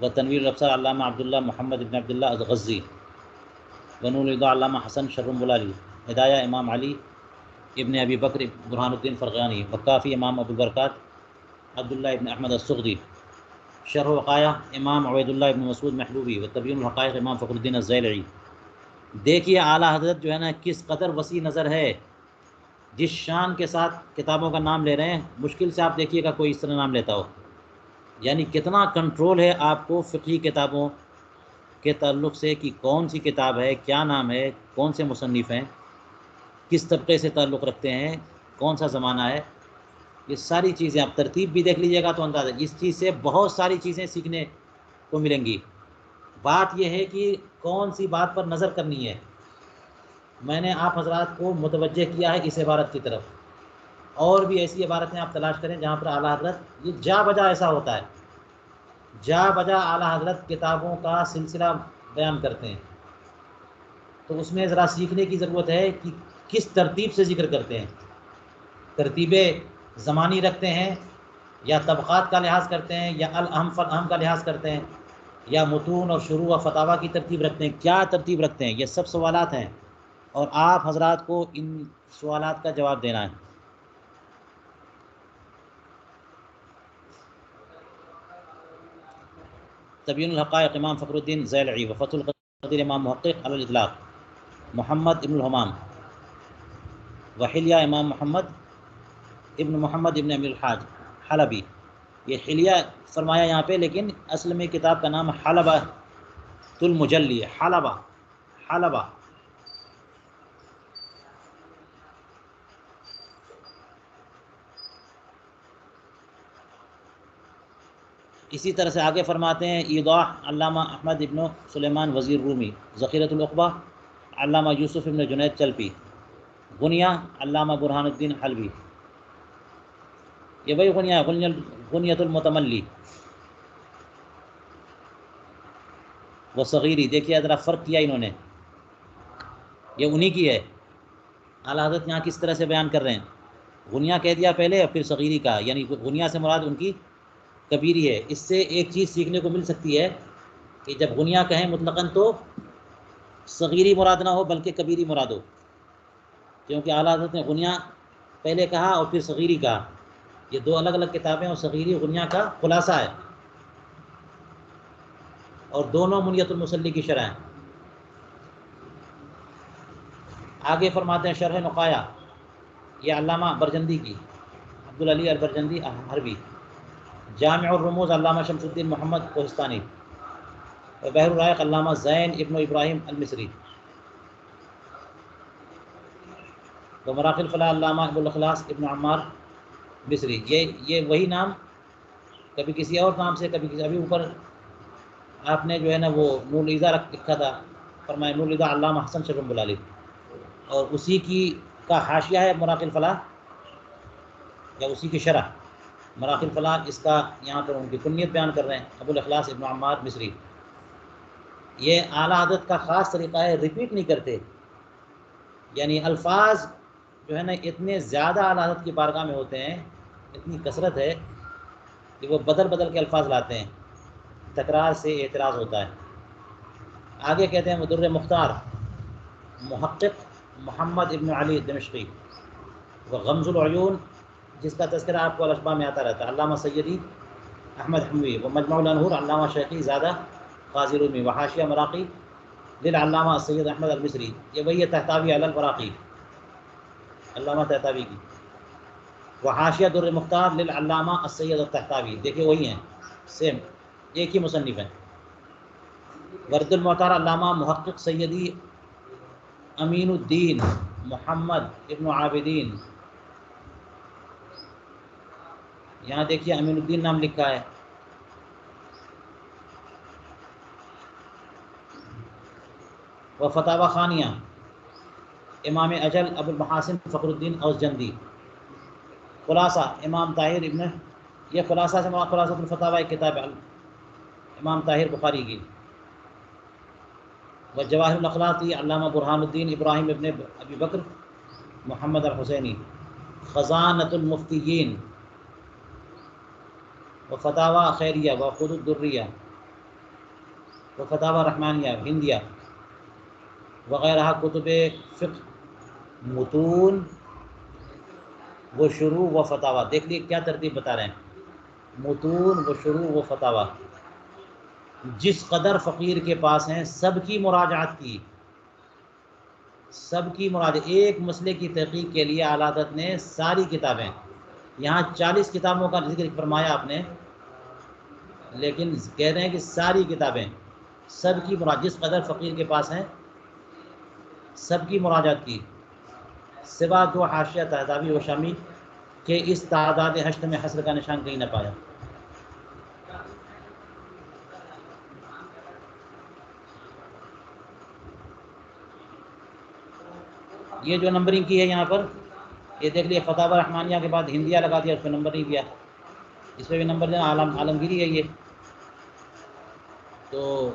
و تنویر الابصار علامہ عبداللہ محمد ابن عبداللہ الغزی، و نور الہدیٰ علامہ حسن شرم بلالی، ہدایہ امام علی ابن ابی بکر برہان الدین فرغانی، و کافی امام ابو البرکات عبداللہ ابن احمد السغدی، شرح وقایہ امام عبید اللہ ابن مسعود محبوبی، و تبیین الحقائق امام فخر الدین الزیلعی۔ دیکھیے اعلیٰ حضرت جو ہے نا کس قدر وسیع نظر ہے، جس شان کے ساتھ کتابوں کا نام لے رہے ہیں، مشکل سے آپ دیکھیے گا کوئی اس طرح نام لیتا ہو۔ یعنی کتنا کنٹرول ہے آپ کو فقہی کتابوں کے تعلق سے کہ کون سی کتاب ہے، کیا نام ہے، کون سے مصنف ہیں، کس طبقے سے تعلق رکھتے ہیں، کون سا زمانہ ہے، یہ ساری چیزیں آپ ترتیب بھی دیکھ لیجیے گا تو اندازہ اس چیز سے بہت ساری چیزیں سیکھنے کو ملیں گی۔ بات یہ ہے کہ کون سی بات پر نظر کرنی ہے۔ میں نے آپ حضرات کو متوجہ کیا ہے اس عبارت کی طرف، اور بھی ایسی عبارتیں آپ تلاش کریں جہاں پر اعلیٰ حضرت یہ جا بجا ایسا ہوتا ہے، جا بجا اعلیٰ حضرت کتابوں کا سلسلہ بیان کرتے ہیں، تو اس میں ذرا سیکھنے کی ضرورت ہے کہ کس ترتیب سے ذکر کرتے ہیں، ترتیب زمانی رکھتے ہیں یا طبقات کا لحاظ کرتے ہیں یا الاہم فالاہم کا لحاظ کرتے ہیں یا متون اور شروع و فتاویٰ کی ترتیب رکھتے ہیں، کیا ترتیب رکھتے ہیں؟ یہ سب سوالات ہیں اور آپ حضرات کو ان سوالات کا جواب دینا ہے۔ تبیین الحقائق امام فخر الدین زیلعی، و فتح القدیر امام محقق علی الاطلاق محمد ابن الحمام، و حلیہ امام محمد ابن امیر الحاج حلبی۔ یہ حلیہ فرمایا یہاں پہ، لیکن اصل میں کتاب کا نام حلبہ المجلی، حلبہ۔ اسی طرح سے آگے فرماتے ہیں ایضاح علامہ احمد ابن سلیمان وزیر رومی، ذخیرۃ العقبہ علامہ یوسف ابن جنید چلپی، غنیہ علامہ برہان الدین حلبی۔ یہ وہی غنیۃ المتملی وہ صغیری، دیکھیے ذرا فرق کیا انہوں نے، یہ انہی کی ہے۔ اعلیٰ حضرت یہاں کس طرح سے بیان کر رہے ہیں، غنیہ کہہ دیا پہلے اور پھر صغیری کا، یعنی غنیہ سے مراد ان کی کبیری ہے۔ اس سے ایک چیز سیکھنے کو مل سکتی ہے کہ جب غنیہ کہیں مطلقاً تو صغیری مراد نہ ہو بلکہ کبیری مراد ہو، کیونکہ اعلیٰ حضرت نے غنیہ پہلے کہا اور پھر صغیری کہا، یہ دو الگ الگ کتابیں اور صغیری غنیہ کا خلاصہ ہے۔ اور دونوں منیت المصلی کی شرح ہیں۔ آگے فرماتے ہیں شرح نقایا، یہ علامہ برجندی کی، عبدالعلی البرجندی حربی، جامع الرموز علامہ شمس الدین محمد کوہستانی، اور بحر الرائق علامہ زین ابن ابراہیم المصری، و مراقی الفلاح علامہ ابو الاخلاص ابن عمار مصری۔ یہ وہی نام، کبھی کسی اور نام سے، کبھی کسی، ابھی اوپر آپ نے جو ہے نا وہ نور الہدیٰ لکھا تھا، فرمایا نور الہدیٰ علامہ حسن شبن بلالی، اور اسی کی کا حاشیہ ہے مراقی الفلاح، یا اسی کی شرح مراقی الفلاح، اس کا یہاں پر ان کی کنیت بیان کر رہے ہیں، ابو الاخلاص ابن عمار مصری۔ یہ اعلیٰ حضرت کا خاص طریقہ ہے، ریپیٹ نہیں کرتے، یعنی الفاظ جو ہے نا اتنے زیادہ اعلیٰ حضرت کی بارگاہ میں ہوتے ہیں، اتنی کثرت ہے کہ وہ بدل بدل کے الفاظ لاتے ہیں، تکرار سے اعتراض ہوتا ہے۔ آگے کہتے ہیں مدر مختار محقق محمد ابن علی دمشقی، وہ غمز العیون جس کا تذکرہ آپ کو الاشباح میں آتا رہتا ہے، علامہ سیدی احمد حموی، وہ مجمع الانہور علامہ شیخی زادہ قاضی رومی، وحاشیہ مراقی للعلامہ سید احمد المصری، یہ وہی ہے تحتاوی علی البراقی، علامہ تحتاوی کی، وحاشیہ در مختار للعلامہ السید التحتاوی، دیکھیں وہی ہیں، سیم ایک ہی مصنف ہیں۔ ورد المعتار علامہ محقق سیدی امین الدین محمد ابن عابدین، یہاں دیکھیے امین الدین نام لکھا ہے۔ و فتاوی خانیہ امام اجل ابو المحاسن فخر الدین اوزجندی، خلاصہ امام طاہر ابن، یہ خلاصہ سے خلاصۃ الفتاوی کتاب امام طاہر بخاری کی، و جواہر الاخلاقی علامہ برہان الدین ابراہیم ابن ابی بکر محمد الحسینی، خزانۃ المفتیین، و فتاوی خیریہ و خود الدریہ، و فتاوی رحمانیہ ہندیہ، وغیرہ کتب فقہ، متون و شروع و فتاوی، دیکھ لیے کیا ترتیب بتا رہے ہیں، متون و شروع و فتاوی، جس قدر فقیر کے پاس ہیں سب کی مراجعات کی، سب کی مراجعات، ایک مسئلے کی تحقیق کے لیے اعلیٰ حضرت نے ساری کتابیں، یہاں 40 کتابوں کا ذکر فرمایا آپ نے، لیکن کہہ رہے ہیں کہ ساری کتابیں، سب کی مراجعات، جس قدر فقیر کے پاس ہیں سب کی مراجعات کی، سوا دو حاشیہ تہذابی و شامی کہ اس تعداد حشر میں حسر کا نشان کہیں نہ پایا۔ یہ جو نمبرنگ کی ہے یہاں پر، یہ دیکھ لیے فتاوی رحمانیہ کے بعد ہندیہ لگا دیا، اس پہ نمبر نہیں دیا، اس پہ بھی نمبر دینا، عالمگیری ہے یہ۔ تو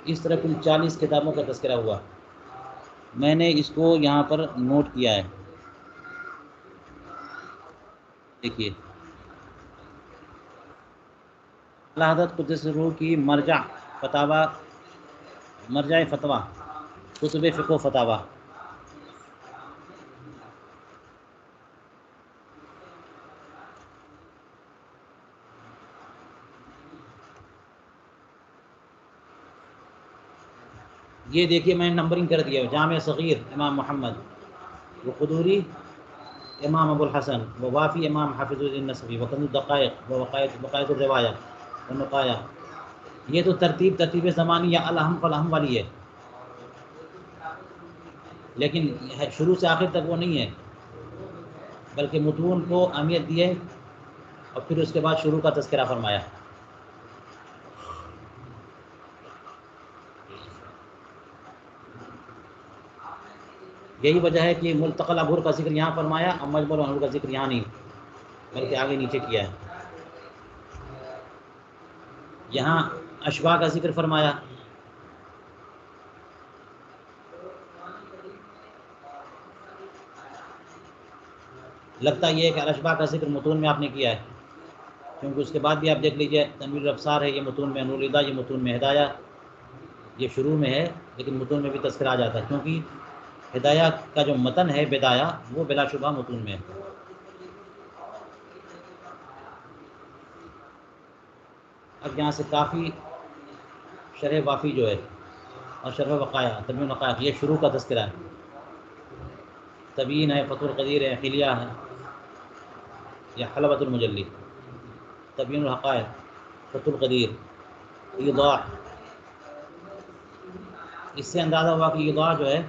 اس طرح کل 40 کتابوں کا تذکرہ ہوا، میں نے اس کو یہاں پر نوٹ کیا ہے، دیکھیے اعلیٰ حضرت قدس روح کی مرجع فتاوی، مرجع فتویٰ، کتب فقہ و فتاوی، یہ دیکھیے میں نے نمبرنگ کر دیا، جامع صغیر امام محمد، وہ قدوری امام ابو الحسن، و وافی امام حافظ الدین نصفی، و کنز الدقائق، و بقایت الروایہ و نقایہ، یہ تو ترتیب زمانی یا الہم فالہم والی ہے، لیکن شروع سے آخر تک وہ نہیں ہے، بلکہ متون کو اہمیت دی ہے، اور پھر اس کے بعد شروع کا تذکرہ فرمایا۔ یہی وجہ ہے کہ ملتقى العبور کا ذکر یہاں فرمایا، اور مجموع العبور کا ذکر یہاں نہیں، بلکہ آگے نیچے کیا ہے۔ یہاں اشباح کا ذکر فرمایا، لگتا یہ ہے کہ الاشباح کا ذکر متون میں آپ نے کیا ہے، کیونکہ اس کے بعد بھی آپ دیکھ لیجئے تنویر الابصار ہے، یہ متون میں، نور الہدیٰ یہ متون میں، ہدایہ یہ شروع میں ہے لیکن متون میں بھی تذکرہ آ جاتا ہے، کیونکہ ہدایہ کا جو متن ہے بدایہ وہ بلا شبہ متون میں ہے۔ اب یہاں سے کافی شرح وافی جو ہے، اور شرح وقایا تبیین الحقائق، یہ شروع کا تذکرہ ہے. تبیین ہے، فتح القدیر ہے، حلیہ ہے، یا حلبۃ المجلی. تبیین الحقائق، فتح القدیر، ایضاح. اس سے اندازہ ہوا کہ ایضاح جو ہے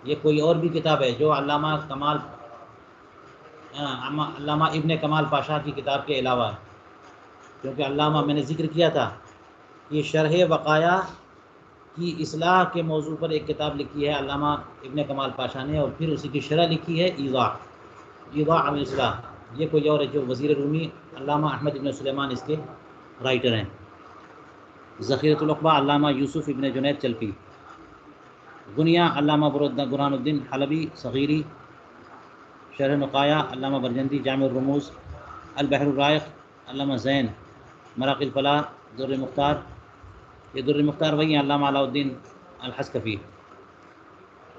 یہ کوئی اور بھی کتاب ہے جو علامہ ابن کمال پاشا کی کتاب کے علاوہ ہے. کیونکہ علامہ، میں نے ذکر کیا تھا، یہ شرح وقایا کی اصلاح کے موضوع پر ایک کتاب لکھی ہے علامہ ابن کمال پاشا نے، اور پھر اسی کی شرح لکھی ہے ایضاح عن الاصلاح. یہ کوئی اور ہے جو وزیر رومی علامہ احمد ابن سلیمان اس کے رائٹر ہیں. ذخیرۃ العقبہ علامہ یوسف ابن جنید چلپی. غنیہ علامہ برہان الدین حلبی صغیری. شرح نقایا علامہ برجندی جامع الرموز. البحر الرائق علامہ زین. مراقی الفلاح در مختار. یہ در مختار وہی ہیں علامہ علاء الدین الحسکفی،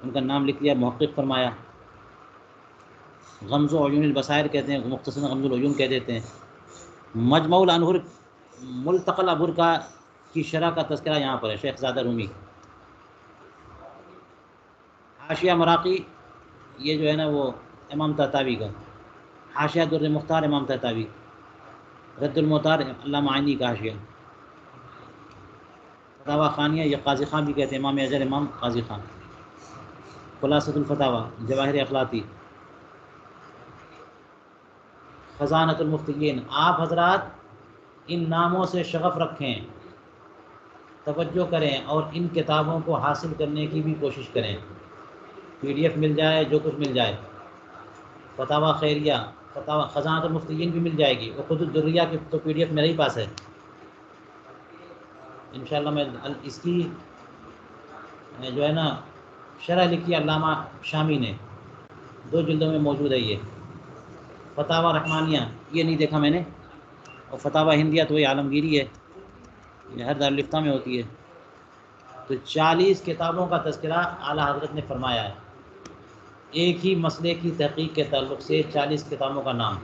ان کا نام لکھ لیا، محقق فرمایا. غمز و عیون البصائر کہتے ہیں، مختصر غمز العیون کہہ دیتے ہیں. مجمع الانہر ملتقى الابر کی شرح کا تذکرہ یہاں پر ہے، شیخ زادہ رومی. حاشیہ مراقی، یہ جو ہے نا وہ امام طحطاوی کا. حاشیہ در مختار امام طحطاوی. رد المختار علامہ عینی کا حاشیہ. فتاوی خانیہ، یہ قاضی خان بھی کہتے ہیں، امام اجر امام قاضی خان. خلاصۃ الفتاوی، جواہر اخلاقی. خزانۃ المفتیین. آپ حضرات ان ناموں سے شغف رکھیں، توجہ کریں، اور ان کتابوں کو حاصل کرنے کی بھی کوشش کریں. پی ڈی ایف مل جائے، جو کچھ مل جائے. فتاوی خیریہ، خزانۃ المفتیین بھی مل جائے گی، اور خود الدریہ کی تو پی ڈی ایف میرے ہی پاس ہے. انشاءاللہ میں اس کی جو ہے نا شرح لکھی علامہ شامی نے، 2 جلدوں میں موجود ہے یہ. فتاوی رحمانیہ یہ نہیں دیکھا میں نے، اور فتاوی ہندیہ تو یہ عالمگیری ہے، یہ ہر دارالفتہ میں ہوتی ہے. تو 40 کتابوں کا تذکرہ اعلیٰ حضرت نے فرمایا ہے. ایک ہی مسئلے کی تحقیق کے تعلق سے 40 کتابوں کا نام.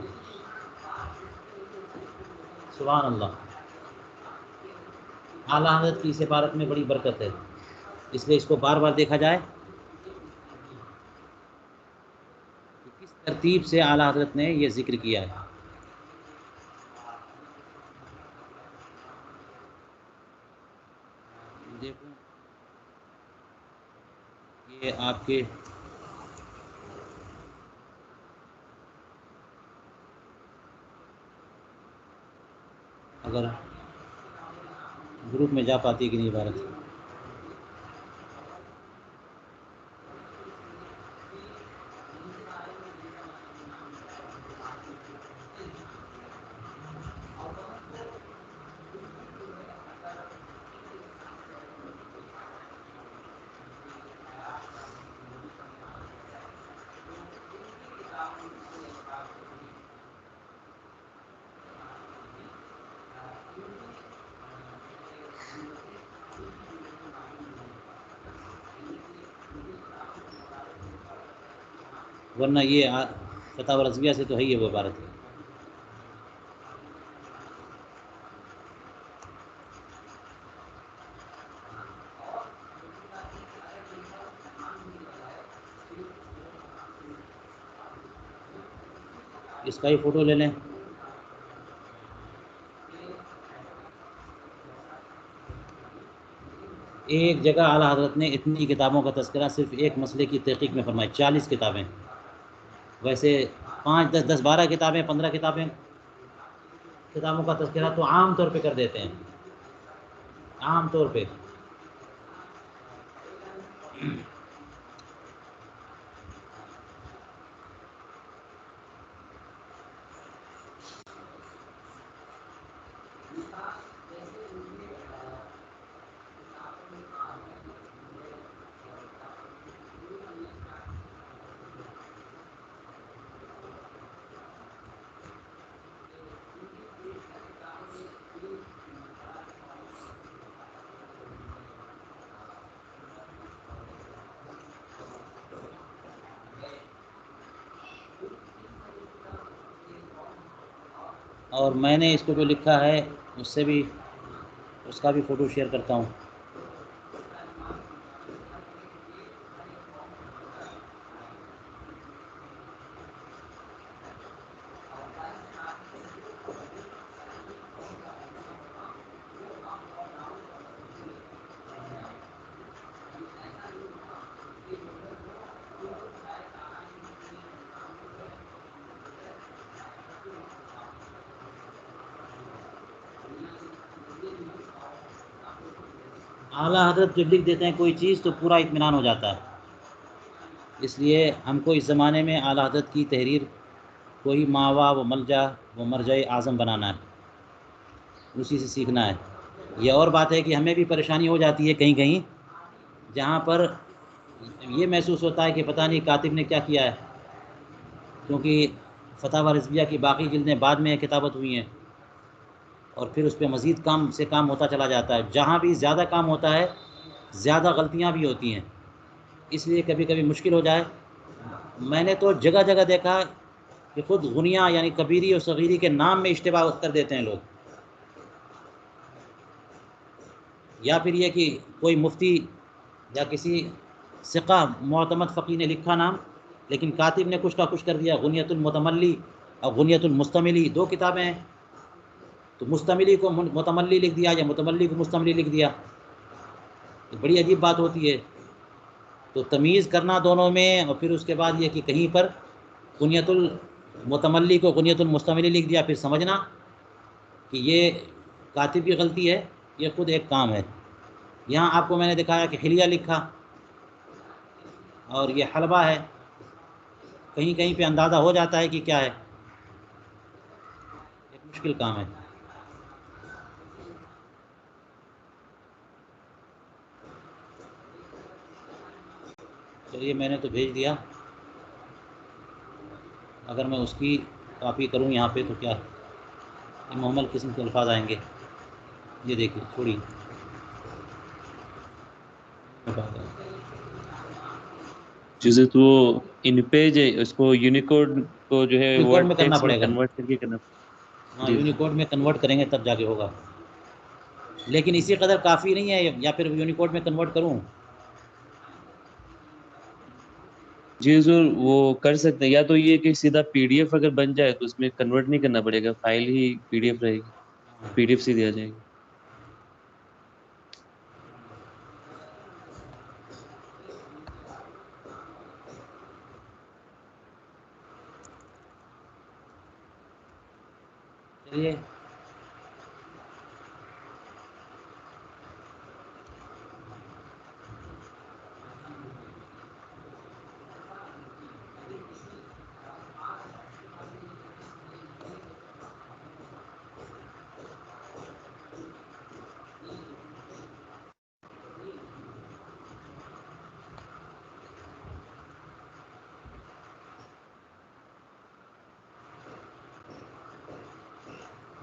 سبحان اللہ. اعلیٰ حضرت کی اس عبارت میں بڑی برکت ہے، اس لیے اس کو بار بار دیکھا جائے کہ کس ترتیب سے اعلیٰ حضرت نے یہ ذکر کیا ہے. دیکھوں یہ آپ کے اگر گروپ میں جا پاتی ہے کہ نہیں عبارت. ورنہ یہ فتاوی رضویہ سے تو ہے ہی وہ عبارت ہے. اس کا ہی فوٹو لے لیں. ایک جگہ اعلیٰ حضرت نے اتنی کتابوں کا تذکرہ صرف ایک مسئلے کی تحقیق میں فرمائی، 40 کتابیں. ویسے 5 10 10 12 کتابیں 15 کتابوں کا تذکرہ تو عام طور پہ کر دیتے ہیں، عام طور پہ. اور میں نے اس کو جو لکھا ہے اس اس کا بھی فوٹو شیئر کرتا ہوں. اعلیٰ حضرت جب لکھ دیتے ہیں کوئی چیز تو پورا اطمینان ہو جاتا ہے. اس لیے ہم کو اس زمانے میں اعلیٰ حضرت کی تحریر کوئی ماوا و ملجا و مرجع اعظم بنانا ہے، اسی سے سیکھنا ہے. یہ اور بات ہے کہ ہمیں بھی پریشانی ہو جاتی ہے کہیں کہیں، جہاں پر یہ محسوس ہوتا ہے کہ پتہ نہیں کاتب نے کیا کیا ہے، کیونکہ فتاوی رضویہ کی باقی جلدیں بعد میں کتابت ہوئی ہیں، اور پھر اس پہ مزید کام سے کام ہوتا چلا جاتا ہے. جہاں بھی زیادہ کام ہوتا ہے زیادہ غلطیاں بھی ہوتی ہیں، اس لیے کبھی کبھی مشکل ہو جائے. میں نے تو جگہ جگہ دیکھا کہ خود غنیہ یعنی کبیری اور صغیری کے نام میں اشتباہ کر دیتے ہیں لوگ، یا پھر یہ کہ کوئی مفتی یا کسی ثقہ معتمد فقی نے لکھا نام، لیکن کاتب نے کچھ کا کچھ کر دیا. غنیۃ المتملی اور غنیۃ المستملی دو کتابیں ہیں، تو مستملی کو متملی لکھ دیا یا متملی کو مستملی لکھ دیا، تو بڑی عجیب بات ہوتی ہے. تو تمیز کرنا دونوں میں، اور پھر اس کے بعد یہ کہ کہیں پر غنیۃ المتملی کو غنیۃ المستملی لکھ دیا، پھر سمجھنا کہ یہ کاتب کی غلطی ہے، یہ خود ایک کام ہے. یہاں آپ کو میں نے دکھایا کہ حلیہ لکھا اور یہ حلبہ ہے، کہیں کہیں پہ اندازہ ہو جاتا ہے کہ کیا ہے. ایک مشکل کام ہے. چلیے میں نے تو بھیج دیا، اگر میں اس کی کاپی کروں یہاں پہ تو کیا محمل قسم کے الفاظ آئیں گے. یہ دیکھیے چھوڑی چیزیں تو ان پیج ہے، اس کو یونیکوڈ کو جو ہے یونیکوڈ ورڈ میں کرنا ٹیکسٹ میں پڑے گا. کنورٹ کر کے کرنا. ہاں جی یونیکوڈ میں کنورٹ کریں گے تب جا کے ہوگا، لیکن اسی قدر کافی نہیں ہے، یا پھر یونیکوڈ میں کنورٹ کروں. جی ضرور وہ کر سکتے ہیں، یا تو یہ کہ سیدھا پی ڈی ایف اگر بن جائے تو اس میں کنورٹ نہیں کرنا پڑے گا، فائل ہی پی ڈی ایف رہے گی، پی ڈی ایف سے دیا جائے گا. چلیے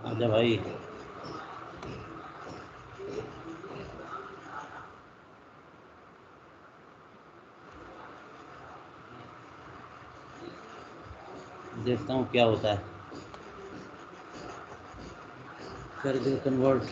آجا بھائی. دیکھتا ہوں کیا ہوتا ہے. کر دے کنورٹ.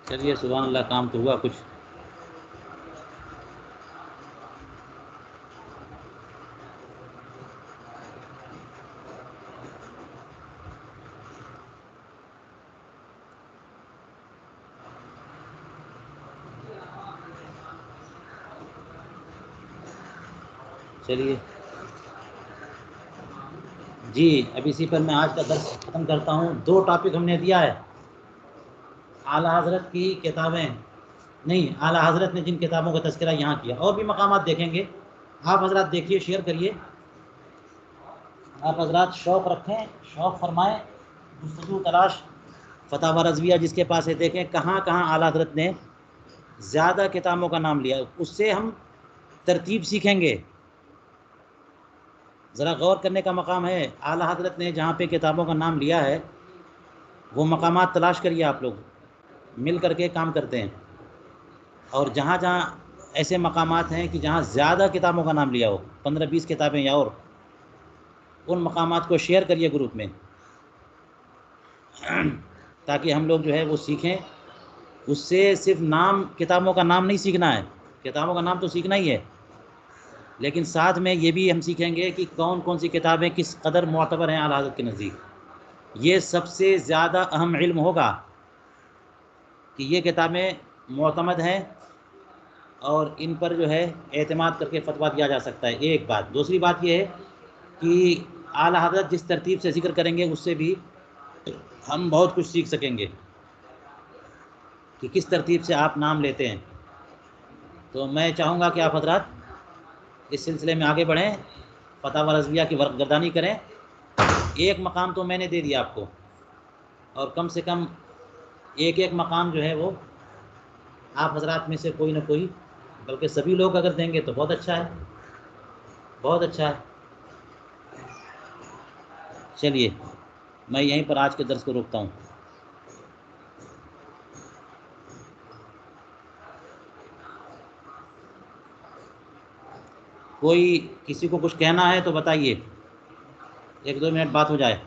چلیے سبحان اللہ، کام تو ہوا کچھ. چلیے جی، اب اسی پر میں آج کا درس ختم کرتا ہوں. 2 ٹاپک ہم نے دیا ہے. اعلیٰ حضرت کی کتابیں نہیں، اعلیٰ حضرت نے جن کتابوں کا تذکرہ یہاں کیا، اور بھی مقامات دیکھیں گے. آپ حضرات دیکھیے، شیئر کریے. آپ حضرات شوق رکھیں، شوق فرمائیں، جستجو تلاش فتاوی رضویہ جس کے پاس ہے دیکھیں کہاں کہاں اعلیٰ حضرت نے زیادہ کتابوں کا نام لیا. اس سے ہم ترتیب سیکھیں گے. ذرا غور کرنے کا مقام ہے. اعلیٰ حضرت نے جہاں پہ کتابوں کا نام لیا ہے وہ مقامات تلاش کریے آپ لوگ، مل کر کے کام کرتے ہیں. اور جہاں جہاں ایسے مقامات ہیں کہ جہاں زیادہ کتابوں کا نام لیا ہو، 15-20 کتابیں یا اور، ان مقامات کو شیئر کریے گروپ میں، تاکہ ہم لوگ جو ہے وہ سیکھیں. اس سے صرف نام، کتابوں کا نام نہیں سیکھنا ہے، کتابوں کا نام تو سیکھنا ہی ہے، لیکن ساتھ میں یہ بھی ہم سیکھیں گے کہ کون کون سی کتابیں کس قدر معتبر ہیں اعلیٰ حضرت کے نزدیک. یہ سب سے زیادہ اہم علم ہوگا کہ یہ کتابیں معتمد ہیں اور ان پر جو ہے اعتماد کر کے فتویٰ دیا جا سکتا ہے. ایک بات. دوسری بات یہ ہے کہ اعلیٰ حضرت جس ترتیب سے ذکر کریں گے اس سے بھی ہم بہت کچھ سیکھ سکیں گے کہ کس ترتیب سے آپ نام لیتے ہیں. تو میں چاہوں گا کہ آپ حضرات اس سلسلے میں آگے بڑھیں، فتاوی رضویہ کی ورق گردانی کریں. ایک مقام تو میں نے دے دیا آپ کو، اور کم سے کم ایک ایک مقام جو ہے وہ آپ حضرات میں سے کوئی نہ کوئی، بلکہ سبھی لوگ اگر دیں گے تو بہت اچھا ہے، بہت اچھا ہے. چلیے میں یہیں پر آج کے درس کو روکتا ہوں. کوئی کسی کو کچھ کہنا ہے تو بتائیے، 1-2 منٹ بات ہو جائے.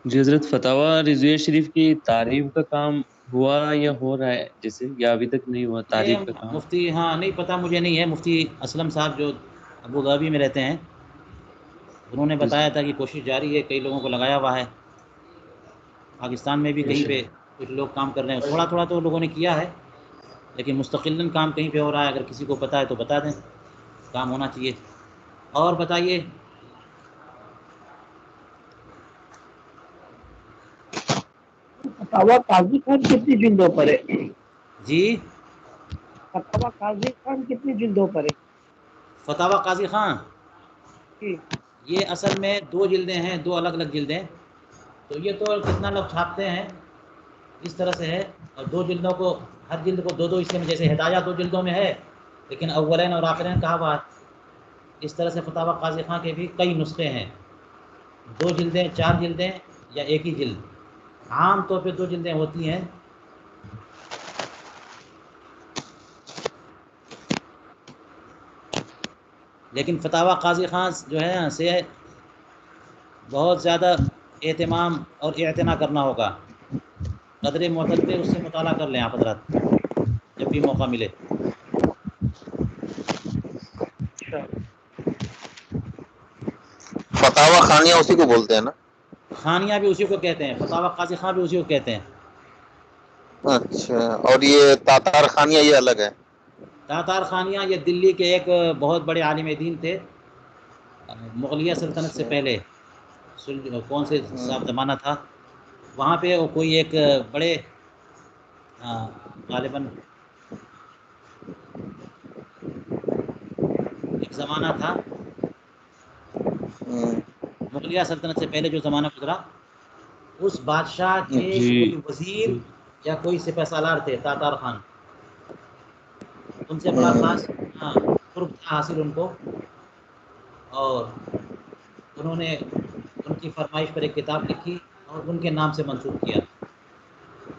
جی حضرت، فتاوی رضویہ شریف کی تعریف کا کام ہوا یا ہو رہا ہے جیسے، یا ابھی تک نہیں ہوا یہ تعریف کا کام؟ مفتی، ہاں نہیں پتہ مجھے نہیں ہے، مفتی اسلم صاحب جو ابو ظبی میں رہتے ہیں انہوں نے جی بتایا تھا کہ کوشش جاری ہے، کئی لوگوں کو لگایا ہوا ہے. پاکستان میں بھی کہیں پہ کچھ لوگ کام کر رہے ہیں، تھوڑا تھوڑا تو لوگوں نے کیا ہے، لیکن مستقلاً کام کہیں پہ ہو رہا ہے. اگر کسی کو پتہ ہے تو بتا دیں، کام ہونا چاہیے. اور بتائیے. فتاوی قاضی خان کتنی جلدوں پر ہے؟ جی فتاوی قاضی خان کتنی جلدوں پر ہے؟ فتاوی قاضی خان جی یہ اصل میں 2 جلدیں ہیں، 2 الگ الگ جلدیں. تو یہ تو کتنا لوگ چھاپتے ہیں اس طرح سے ہے. اور 2 جلدوں کو، ہر جلد کو 2 حصے میں، جیسے ہدایہ 2 جلدوں میں ہے لیکن اولین اور آخرین کہا ہوا. اس طرح سے فتاوی قاضی خان کے بھی کئی نسخے ہیں، 2 جلدیں، 4 جلدیں یا ایک ہی جلد. عام طور پہ 2 جلدیں ہوتی ہیں. لیکن فتاوی قاضی خان جو ہے سے بہت زیادہ اہتمام اور اعتنا کرنا ہوگا. قدر معتد پہ اس سے مطالعہ کر لیں آپ حضرات جب بھی موقع ملے. فتاوی خانیہ اسی کو بولتے ہیں نا؟ خانیہ بھی اسی کو کہتے ہیں، فتاوی قاضی خان بھی اسی کو کہتے ہیں. اچھا، اور یہ تاتار خانیہ یہ الگ ہے؟ تاتار خانیہ یہ دلی کے ایک بہت بڑے عالم دین تھے، مغلیہ سلطنت سے اچھا. پہلے. کون سے صاحب زمانہ تھا وہاں پہ، وہ کوئی ایک بڑے غالباً ایک زمانہ تھا مغلیہ سلطنت سے پہلے جو زمانہ گزرا، اس بادشاہ کے جی کوئی وزیر یا کوئی سپہ سالار تھے تاتار خان. ان سے بڑا خاص قرب تھا حاصل ان کو، اور انہوں نے ان کی فرمائش پر ایک کتاب لکھی اور ان کے نام سے منسوب کیا.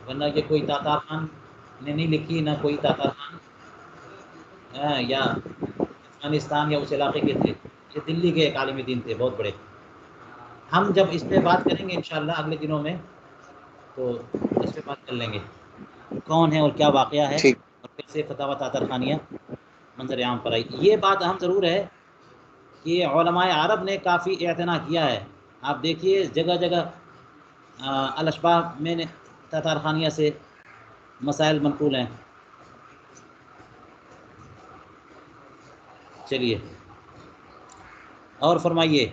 ورنہ یہ کوئی تاتار خان نے نہیں لکھی، نہ کوئی تاتار خان یا افغانستان یا اس علاقے کے تھے. یہ دلی کے ایک عالم دین تھے بہت بڑے. ہم جب اس پہ بات کریں گے انشاءاللہ اگلے دنوں میں تو اس پہ بات کر لیں گے کون ہے اور کیا واقعہ ہے ٹھیک. اور کیسے فتاوی تاتار خانیہ منظر عام پر آئی. یہ بات اہم ضرور ہے کہ علماء عرب نے کافی اعتنا کیا ہے. آپ دیکھیے جگہ جگہ الاشباح میں تاتار خانیہ سے مسائل منقول ہیں. چلیے اور فرمائیے.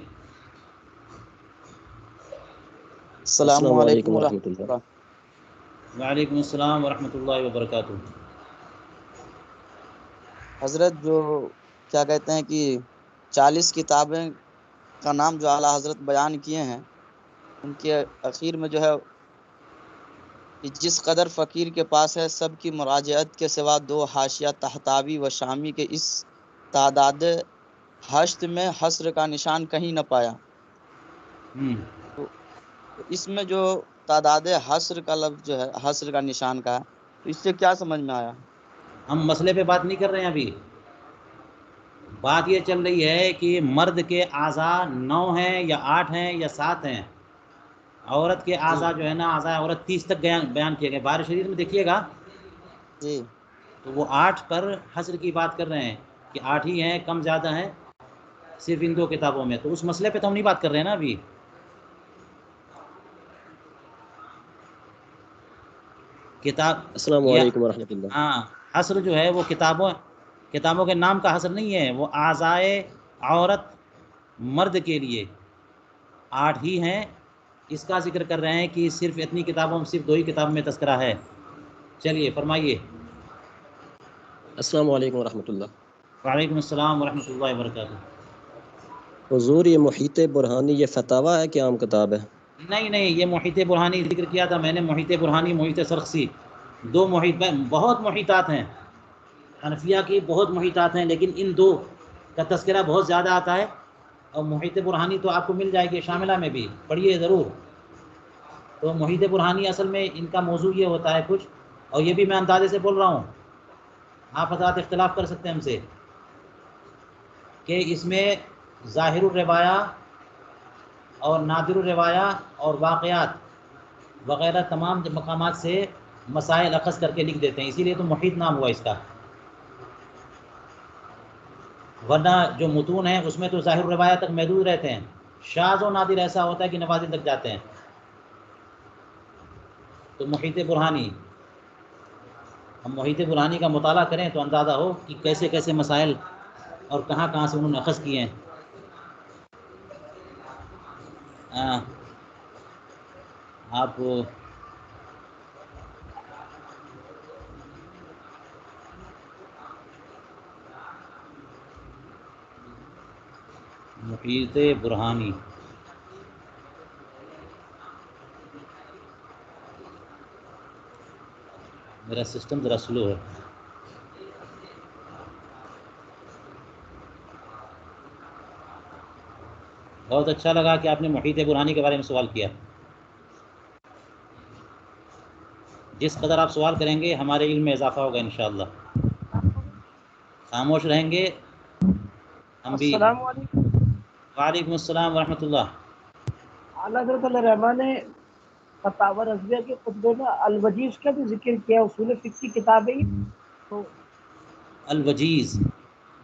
السلام علیکم ورحمۃ اللہ. وعلیکم السلام ورحمۃ اللہ وبرکاتہ. حضرت جو کیا کہتے ہیں کہ 40 کتابیں کا نام جو اعلیٰ حضرت بیان کیے ہیں، ان کے اخیر میں جو ہے کہ جس قدر فقیر کے پاس ہے سب کی مراجعت کے سوا 2 حاشیہ تحتاوی و شامی کے اس تعداد حشد میں حصر کا نشان کہیں نہ پایا. تو اس میں جو تعداد حصر کا لفظ جو ہے، حصر کا نشان کا ہے، تو اس سے کیا سمجھ میں آیا؟ ہم مسئلے پہ بات نہیں کر رہے ہیں ابھی، بات یہ چل رہی ہے کہ مرد کے اعضاء 9 ہیں یا 8 ہیں یا 7 ہیں، عورت کے اعضاء جو ہے نا، اعضاء عورت 30 تک بیان کیے گئے. بارہ شریف میں دیکھیے گا جی تو وہ 8 پر حصر کی بات کر رہے ہیں کہ 8 ہی ہیں، کم زیادہ ہیں صرف ان 2 کتابوں میں. تو اس مسئلے پہ تو ہم نہیں بات کر رہے ہیں نا ابھی. کتاب السلام یا علیکم ورحمۃ اللہ. ہاں، حصر جو ہے وہ کتابوں کے نام کا حصر نہیں ہے، وہ اعضائے عورت مرد کے لیے 8 ہی ہیں. اس کا ذکر کر رہے ہیں کہ صرف اتنی کتابوں میں صرف 2 ہی کتاب میں تذکرہ ہے. چلیے فرمائیے. السلام علیکم ورحمۃ اللہ. وعلیکم السلام ورحمۃ اللہ وبرکاتہ. حضور یہ محیط برہانی یہ فتاوی ہے کہ عام کتاب ہے؟ نہیں نہیں، یہ محیط برہانی ذکر کیا تھا میں نے، محیط برہانی، محیط سرخسی، 2 محیط، بہت محیطات ہیں حنفیہ کی، بہت محیطات ہیں، لیکن ان 2 کا تذکرہ بہت زیادہ آتا ہے. اور محیط برہانی تو آپ کو مل جائے گی شاملہ میں بھی، پڑھیے ضرور. تو محیط برہانی اصل میں ان کا موضوع یہ ہوتا ہے کچھ، اور یہ بھی میں اندازے سے بول رہا ہوں، آپ حضرات اختلاف کر سکتے ہیں ہم سے، کہ اس میں ظاہر الروایہ اور نادر الروایہ اور واقعات وغیرہ تمام مقامات سے مسائل اخذ کر کے لکھ دیتے ہیں، اسی لیے تو محیط نام ہوا اس کا. ورنہ جو متون ہیں اس میں تو ظاہر الروایہ تک محدود رہتے ہیں، شاذ و نادر ایسا ہوتا ہے کہ نوازل تک جاتے ہیں. تو محیط برہانی، ہم محیط برہانی کا مطالعہ کریں تو اندازہ ہو کہ کیسے کیسے مسائل اور کہاں کہاں سے انہوں نے اخذ کیے ہیں. آپ محیط برہانی، میرا سسٹم ذرا سلو ہے. بہت اچھا لگا کہ آپ نے محیط برہانی کے بارے میں سوال کیا. جس قدر آپ سوال کریں گے ہمارے علم میں اضافہ ہوگا انشاءاللہ. خاموش رہیں گے ہم بھی. السلام علیکم. وعلیکم السلام ورحمۃ اللہ. اعلیٰ حضرت علیہ رحمٰن نے فتاوی رضویہ کے خطبے میں الوجیز کا بھی ذکر کیا، اصول فقہ کی کتاب ہے یہ. تو الوجیز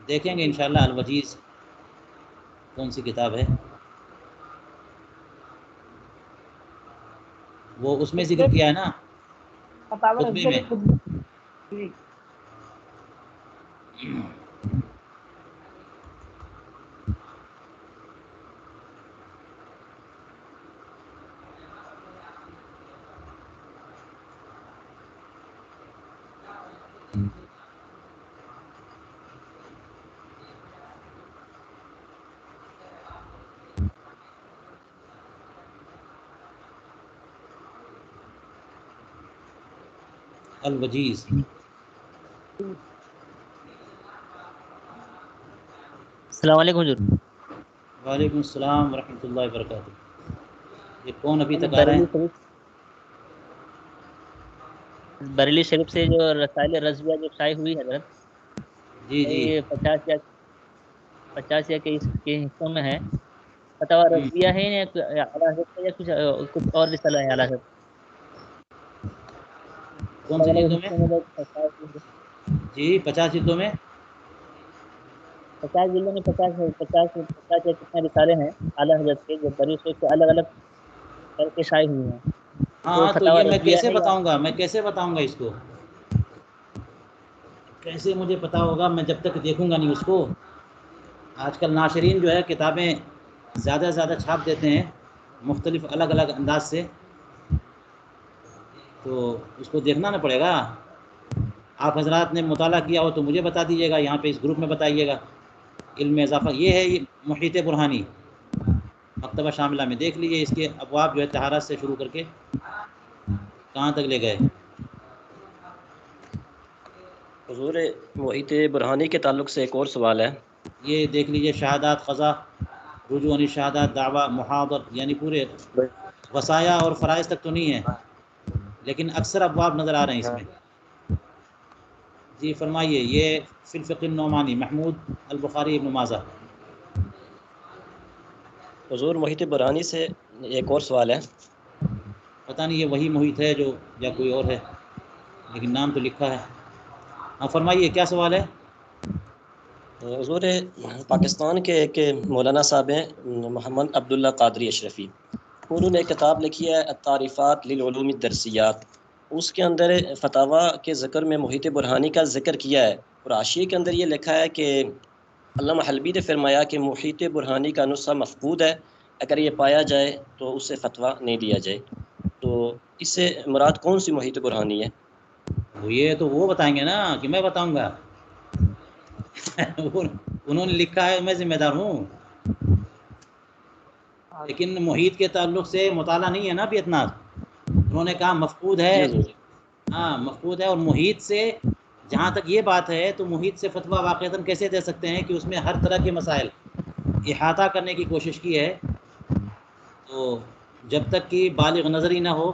دیکھیں گے انشاءاللہ. الوجیز کون سی کتاب ہے؟ وہ اس میں ذکر کیا ہے نا، فتاوی خطبے رضویہ میں. کے خطبے جی. الوجیز. السلام علیکم حضور. وعلیکم السلام ورحمۃ اللہ وبرکاتہ. یہ کون ابھی تک آ رہے بریلی ہیں؟ شریف، بریلی شریف سے جو رسائل رضویہ جو شائع ہوئی حضرت، جی جی. یہ 50 یا کے حصوں میں ہے. فتاوی رضویہ ہے یا اعلیٰ حضرت کا، یا کچھ اور رسالہ ہے اعلیٰ حضرت؟ کون سی الگ الگ جلدوں میں؟ حصوں میں شائع ہوئی ہے. جی 50 جلدوں میں. 50 جلدوں میں 50 یا کتنے رسالے ہیں اعلیٰ حضرت کے جو بریلی شریف سے الگ الگ کر کے شائع ہوئی ہیں. وہ ہاں تو فتاوی یہ میں رضویہ کیسے ہے یا؟ بتاؤں گا، میں کیسے بتاؤں گا اس کو، کیسے مجھے پتا ہوگا میں جب تک دیکھوں گا نہیں اس کو. آج کل ناشرین جو ہے کتابیں زیادہ سے زیادہ چھاپ دیتے ہیں مختلف الگ الگ انداز سے، تو اس کو دیکھنا نہ پڑے گا. آپ حضرات نے مطالعہ کیا ہو تو مجھے بتا دیجیے گا، یہاں پہ اس گروپ میں بتائیے گا. علم میں اضافہ یہ ہے. یہ محیط برہانی مکتبہ شاملہ میں دیکھ لیجیے، اس کے ابواب جو ہے طہارت سے شروع کر کے کہاں تک لے گئے. حضور محیط برہانی کے تعلق سے ایک اور سوال ہے. یہ دیکھ لیجیے، شہادات، قضا، رجوع عن شہادات، دعویٰ، محاضر، یعنی پورے وصایا اور فرائض تک تو نہیں ہے، لیکن اکثر ابواب نظر آ رہے ہیں اس میں۔ جی فرمائیے، یہ فی الفقہ النعمانی، محمود البخاری ابن ماجہ۔ حضور محیط برہانی سے ایک اور سوال ہے۔ پتہ نہیں یہ وہی محیط ہے جو یا کوئی اور ہے، لیکن نام تو لکھا ہے۔ ہاں فرمائیے، کیا سوال ہے؟ حضور پاکستان کے ایک مولانا صاحب ہیں محمد عبداللہ قادری اشرفی، انہوں نے ایک کتاب لکھی ہے التعریفات للعلوم الدرسیات، اس کے اندر فتاوی کے ذکر میں محیط برہانی کا ذکر کیا ہے، اور حاشیے کے اندر یہ لکھا ہے کہ علامہ حلبی نے فرمایا کہ محیط برہانی کا نسخہ مفقود ہے، اگر یہ پایا جائے تو اس سے فتویٰ نہیں دیا جائے۔ تو اس سے مراد کون سی محیط برہانی ہے؟ یہ تو وہ بتائیں گے نا کہ میں بتاؤں گا؟ انہوں نے لکھا ہے، میں ذمہ دار ہوں، لیکن محیط کے تعلق سے مطالعہ نہیں ہے نا ابھی اتنا۔ انہوں نے کہا مفقود ہے، جی حضور۔ ہاں مفقود ہے، اور محیط سے جہاں تک یہ بات ہے تو محیط سے فتویٰ واقعتاً کیسے دے سکتے ہیں کہ اس میں ہر طرح کے مسائل احاطہ کرنے کی کوشش کی ہے۔ تو جب تک کہ بالغ نظر ہی نہ ہو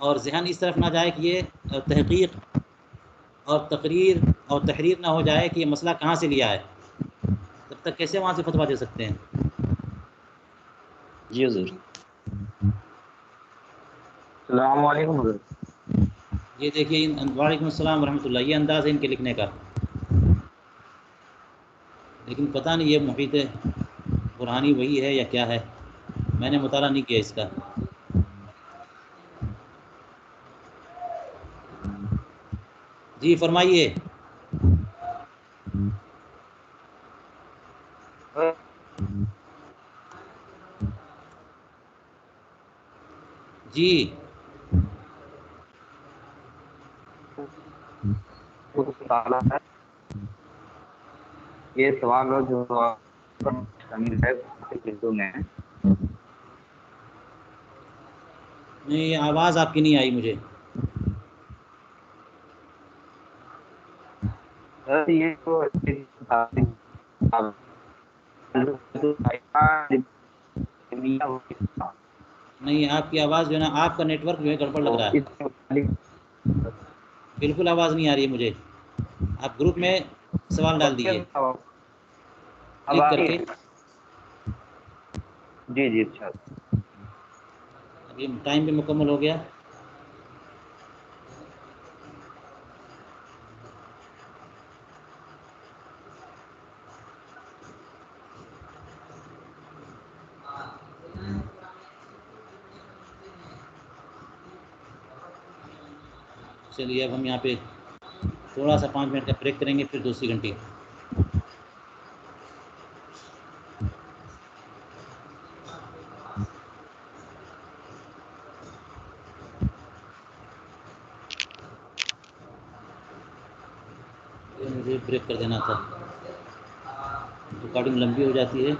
اور ذہن اس طرف نہ جائے کہ یہ تحقیق اور تقریر اور تحریر نہ ہو جائے کہ یہ مسئلہ کہاں سے لیا ہے، تب تک کیسے وہاں سے فتویٰ دے سکتے ہیں؟ جی حضور۔ السلام علیکم حضرت۔ یہ دیکھیے، وعلیکم السلام ورحمۃ اللہ، یہ انداز ہے ان کے لکھنے کا، لیکن پتہ نہیں یہ محیط برہانی وہی ہے یا کیا ہے، میں نے مطالعہ نہیں کیا اس کا۔ جی فرمائیے۔ جی یہ سوال ہو جو شامل ہے میں۔ نہیں، یہ آواز آپ کی نہیں آئی مجھے۔ یہ تو نہیں، آپ کی آواز جو ہے نا، آپ کا نیٹ ورک جو ہے گڑبڑ لگ رہا ہے، بالکل آواز نہیں آ رہی ہے مجھے۔ آپ گروپ میں سوال ڈال دیجیے کلک کر کے۔ جی جی اچھا۔ ابھی ٹائم بھی مکمل ہو گیا۔ چلیے اب ہم یہاں پہ تھوڑا سا 5 منٹ کا بریک کریں گے، پھر دوسری گھنٹی۔ مجھے بریک کر دینا تھا، ریکارڈنگ لمبی ہو جاتی ہے۔